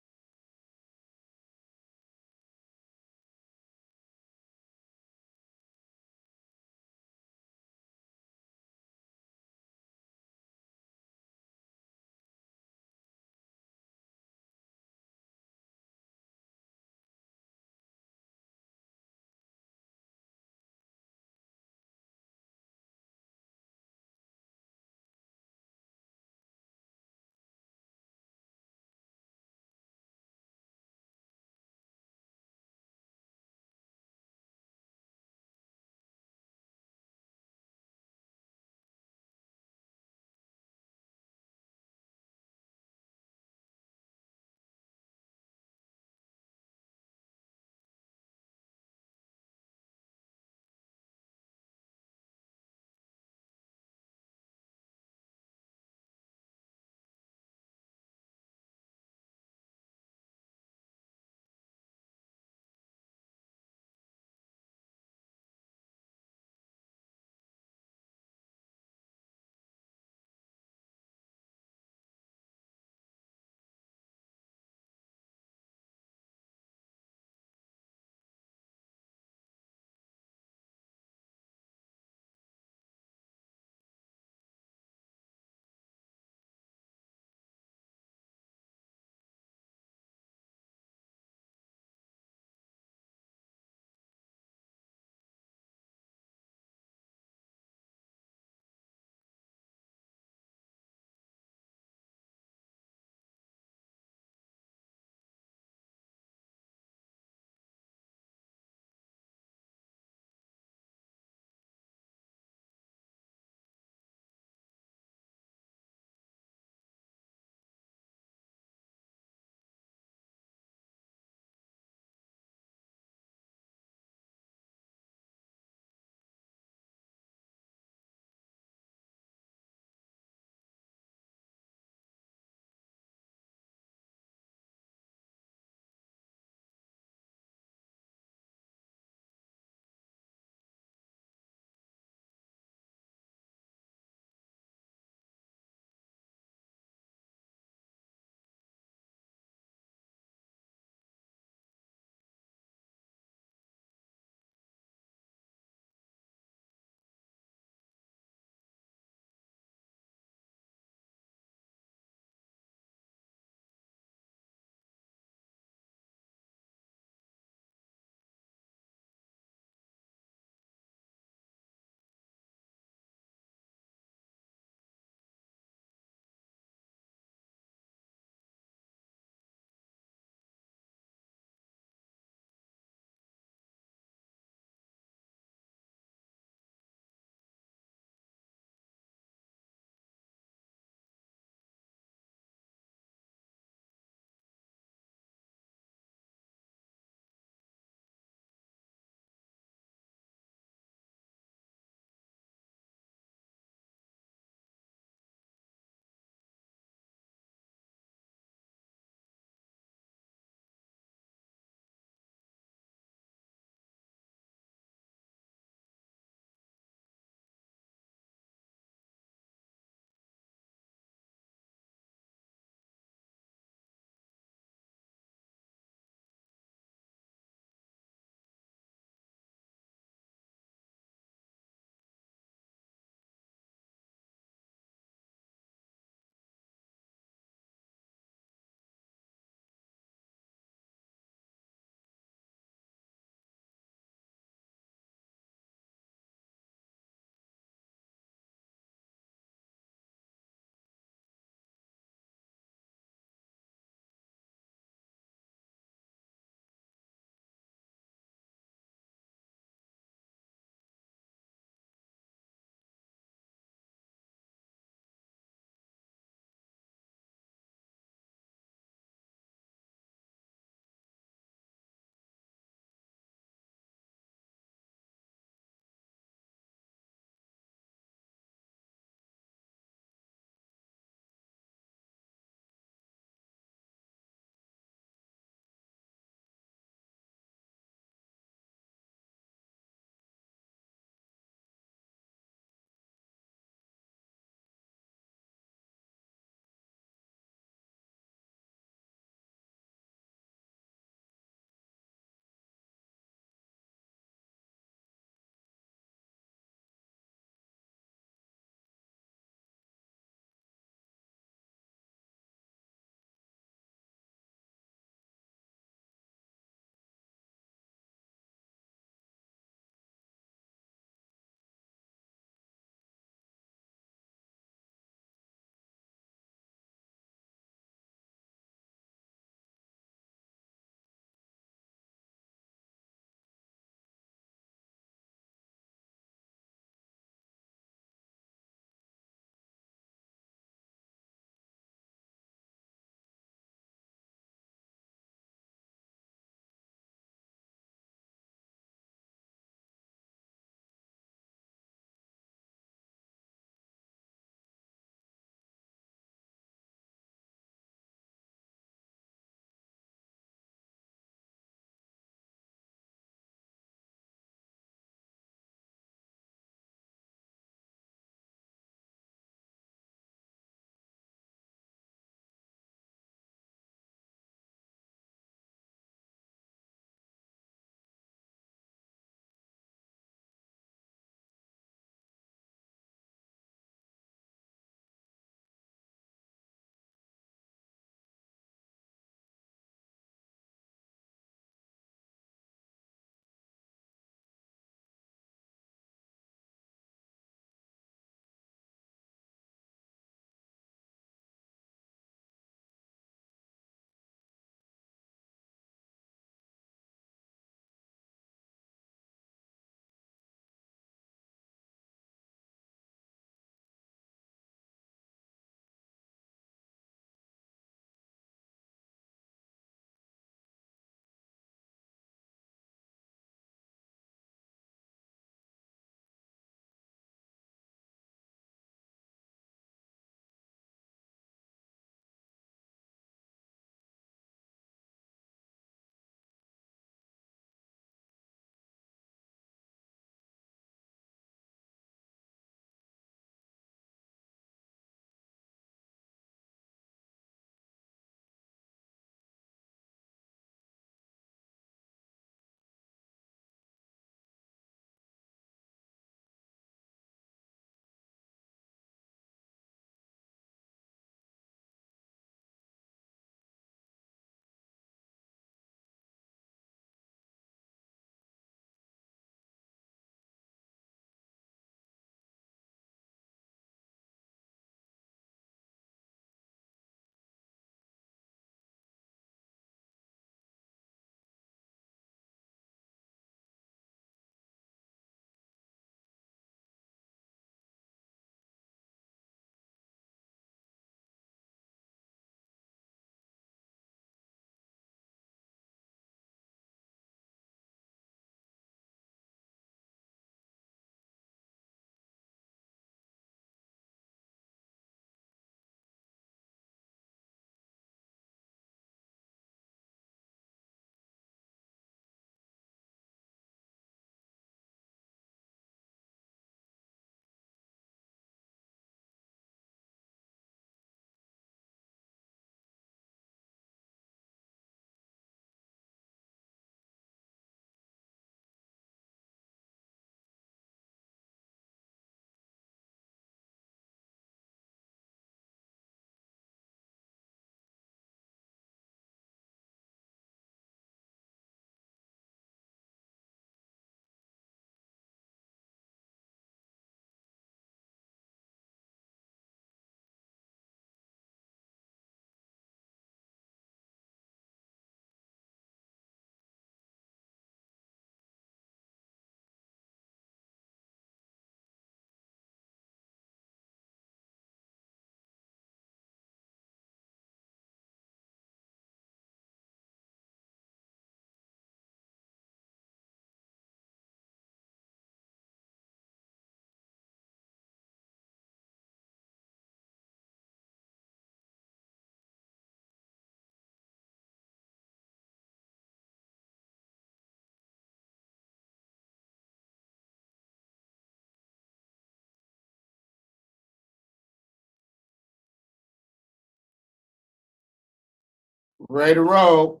[SPEAKER 5] Ready to roll.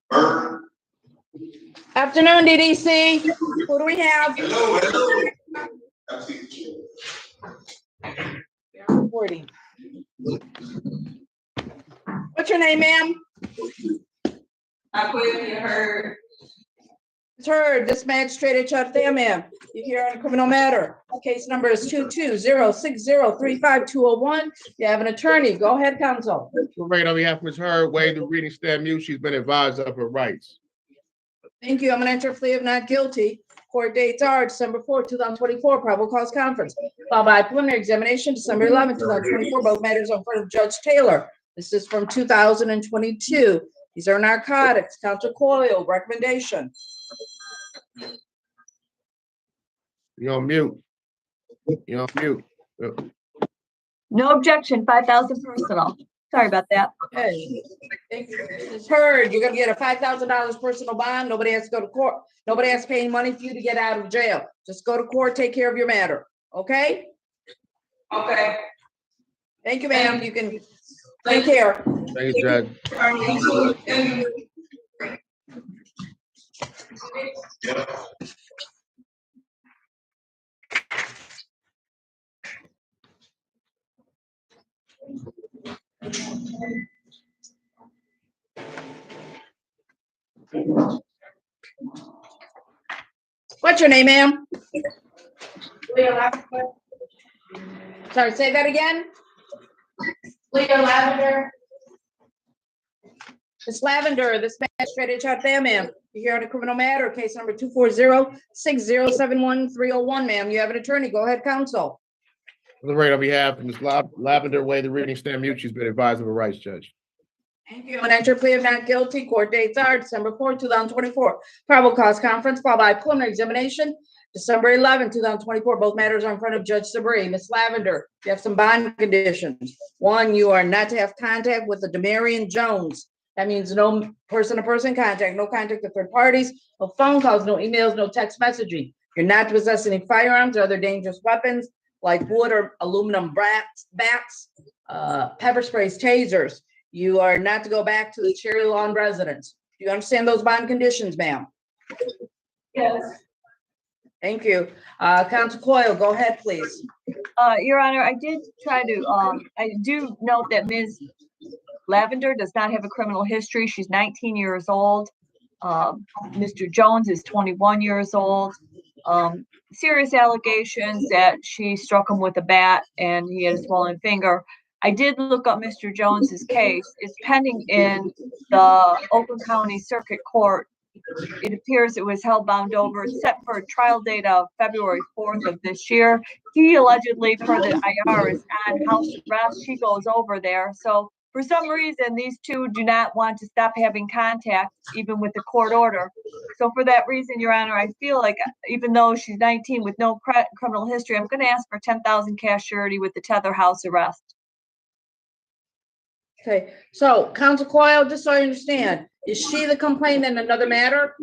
[SPEAKER 3] Burn.
[SPEAKER 1] Afternoon, DDC. Who do we have?
[SPEAKER 3] Hello, hello.
[SPEAKER 1] Recording. What's your name, ma'am? It's heard. This magistrate at Chattanooga, ma'am. You're here on a criminal matter. Case number is 220603521. You have an attorney. Go ahead, counsel.
[SPEAKER 5] Right on behalf of Ms. Hurd, waive the reading, stand mute. She's been advised of her rights.
[SPEAKER 1] Thank you. I'm gonna enter a plea of not guilty. Court dates are December 4th, 2024, probable cause conference. Followed by preliminary examination, December 11th, 2024. Both matters are in front of Judge Taylor. This is from 2022. These are narcotics. Counsel Coyle, recommendation.
[SPEAKER 5] You're on mute. You're on mute.
[SPEAKER 4] No objection, 5,000 personal. Sorry about that.
[SPEAKER 1] Hey, it's heard. You're gonna get a $5,000 personal bond. Nobody has to go to court. Nobody has to pay any money for you to get out of jail. Just go to court, take care of your matter. Okay?
[SPEAKER 8] Okay.
[SPEAKER 1] Thank you, ma'am. You can take care.
[SPEAKER 5] Thank you, Judge.
[SPEAKER 1] What's your name, ma'am? Sorry, say that again?
[SPEAKER 8] Leah Lavender.
[SPEAKER 1] Miss Lavender, this magistrate at Chattanooga, ma'am. You're here on a criminal matter, case number 2406071-301, ma'am. You have an attorney. Go ahead, counsel.
[SPEAKER 5] Right on behalf of Ms. Lavender, waive the reading, stand mute. She's been advised of her rights, Judge.
[SPEAKER 1] Thank you. An entry plea of not guilty. Court dates are December 4th, 2024. Probable cause conference followed by preliminary examination, December 11th, 2024. Both matters are in front of Judge Sabri. Miss Lavender, you have some bond conditions. One, you are not to have contact with the Demarion Jones. That means no person-to-person contact, no contact with third parties, no phone calls, no emails, no text messaging. You're not to possess any firearms or other dangerous weapons like wood or aluminum bats, pepper sprays, tasers. You are not to go back to the Cherry Lawn residence. Do you understand those bond conditions, ma'am?
[SPEAKER 8] Yes.
[SPEAKER 1] Thank you. Counsel Coyle, go ahead, please.
[SPEAKER 4] Your Honor, I did try to, I do note that Ms. Lavender does not have a criminal history. She's 19 years old. Mr. Jones is 21 years old. Serious allegations that she struck him with a bat and he had a swollen finger. I did look up Mr. Jones's case. It's pending in the Oakland County Circuit Court. It appears it was held bound over, set for a trial date of February 4th of this year. He allegedly, per the IR, is on house arrest. She goes over there. So for some reason, these two do not want to stop having contact, even with the court order. So for that reason, Your Honor, I feel like even though she's 19 with no criminal history, I'm going to ask for 10,000 cash surety with the tether house arrest.
[SPEAKER 1] Okay, so Counsel Coyle, just so I understand, is she the complainant in another matter?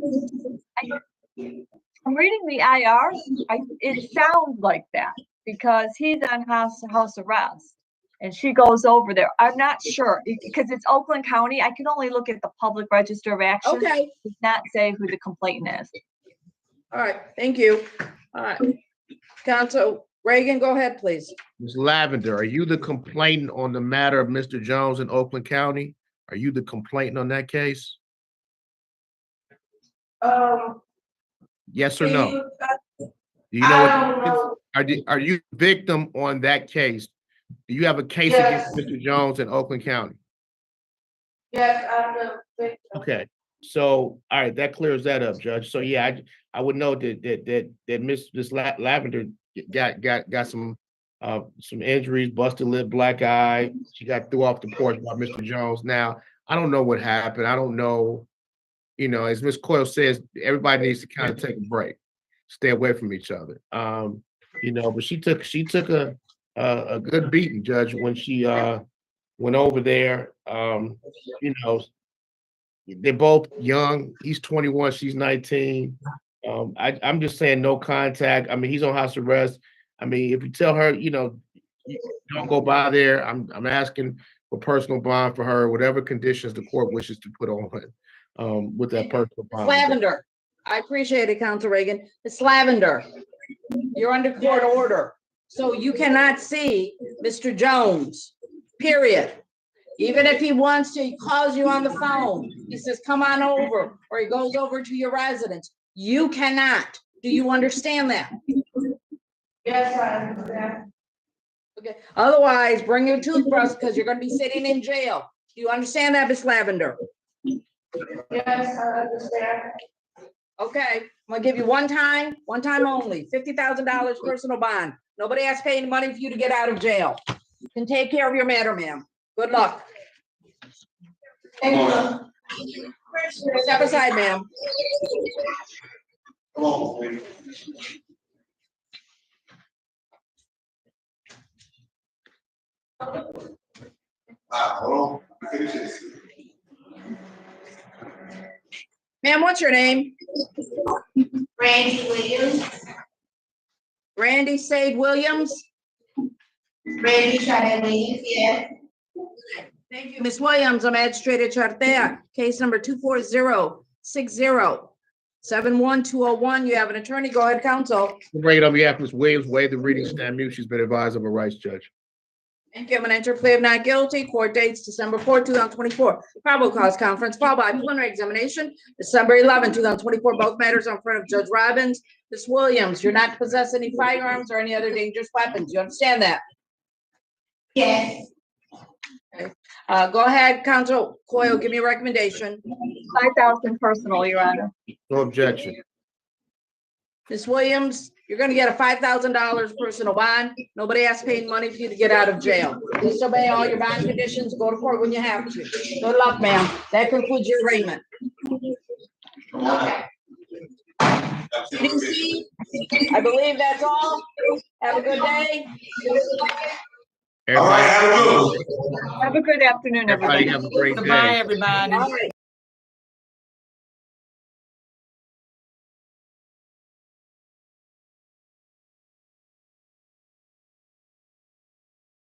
[SPEAKER 4] I'm reading the IR. It sounds like that because he's on house arrest and she goes over there. I'm not sure because it's Oakland County. I can only look at the public register of actions.
[SPEAKER 1] Okay,
[SPEAKER 4] It does not say who the complainant is.
[SPEAKER 1] all right, thank you. All right. Counsel Reagan, go ahead, please.
[SPEAKER 5] Ms. Lavender, are you the complainant on the matter of Mr. Jones in Oakland County? Are you the complainant on that case? Yes or no? Do you know what? Are you victim on that case? Do you have a case against Mr. Jones in Oakland County?
[SPEAKER 8] Yes, I'm the victim.
[SPEAKER 5] Okay, so, all right, that clears that up, Judge. So, yeah, I would know that Miss Lavender got some some injuries, busted lip, black eye. She got threw off the porch by Mr. Jones. Now, I don't know what happened. I don't know, as Ms. Coyle says, everybody needs to kind of take a break, stay away from each other. But she took a good beating, Judge, when she went over there. They're both young. He's 21, she's 19. I'm just saying no contact. I mean, he's on house arrest. I mean, if you tell her, you don't go by there, I'm asking for personal bond for her, whatever conditions the court wishes to put on with that personal bond.
[SPEAKER 1] Lavender, I appreciate it, Council Reagan. It's Lavender. You're under court order. So you cannot see Mr. Jones, period. Even if he wants to, he calls you on the phone. He says, come on over, or he goes over to your residence. You cannot. Do you understand that?
[SPEAKER 8] Yes, I understand.
[SPEAKER 1] Okay. Otherwise, bring your toothbrush because you're going to be sitting in jail. Do you understand that, Miss Lavender?
[SPEAKER 8] Yes, I understand.
[SPEAKER 1] Okay, I'm gonna give you one time only, $50,000 personal bond. Nobody has to pay any money for you to get out of jail. You can take care of your matter, ma'am. Good luck.
[SPEAKER 8] Thank you.
[SPEAKER 1] Step aside, ma'am.
[SPEAKER 3] Come on, please. Hold on. Finish this.
[SPEAKER 1] Ma'am, what's your name?
[SPEAKER 8] Randy Williams.
[SPEAKER 1] Randy Sade Williams.
[SPEAKER 8] Randy Sade Williams, yeah.
[SPEAKER 1] Thank you, Miss Williams. I'm Magistrate Chartea, case number 240607121. You have an attorney. Go ahead, counsel.
[SPEAKER 5] Bring it on behalf of Ms. Williams, waive the reading, stand mute. She's been advised of her rights, Judge.
[SPEAKER 1] Thank you. I'm gonna enter plea of not guilty. Court dates December 4, 2024. Probable cause conference followed by preliminary examination, December 11, 2024. Both matters in front of Judge Robbins. Ms. Williams, you're not to possess any firearms or any other dangerous weapons. You understand that?
[SPEAKER 8] Yes.
[SPEAKER 1] Go ahead, Counsel Coyle, give me a recommendation.
[SPEAKER 4] 5,000 personal, Your Honor.
[SPEAKER 5] No objection.
[SPEAKER 1] Ms. Williams, you're gonna get a $5,000 personal bond. Nobody has to pay money for you to get out of jail. Just obey all your bond conditions, go to court when you have to. Good luck, ma'am. That concludes your arraignment.
[SPEAKER 8] Okay.
[SPEAKER 1] DDC, I believe that's all. Have a good day.
[SPEAKER 3] All right,
[SPEAKER 5] Everybody,
[SPEAKER 3] have a good one.
[SPEAKER 4] Have a good afternoon,
[SPEAKER 5] everybody
[SPEAKER 4] everybody.
[SPEAKER 5] have a great day.
[SPEAKER 2] Goodbye, everybody.
[SPEAKER 1] All right.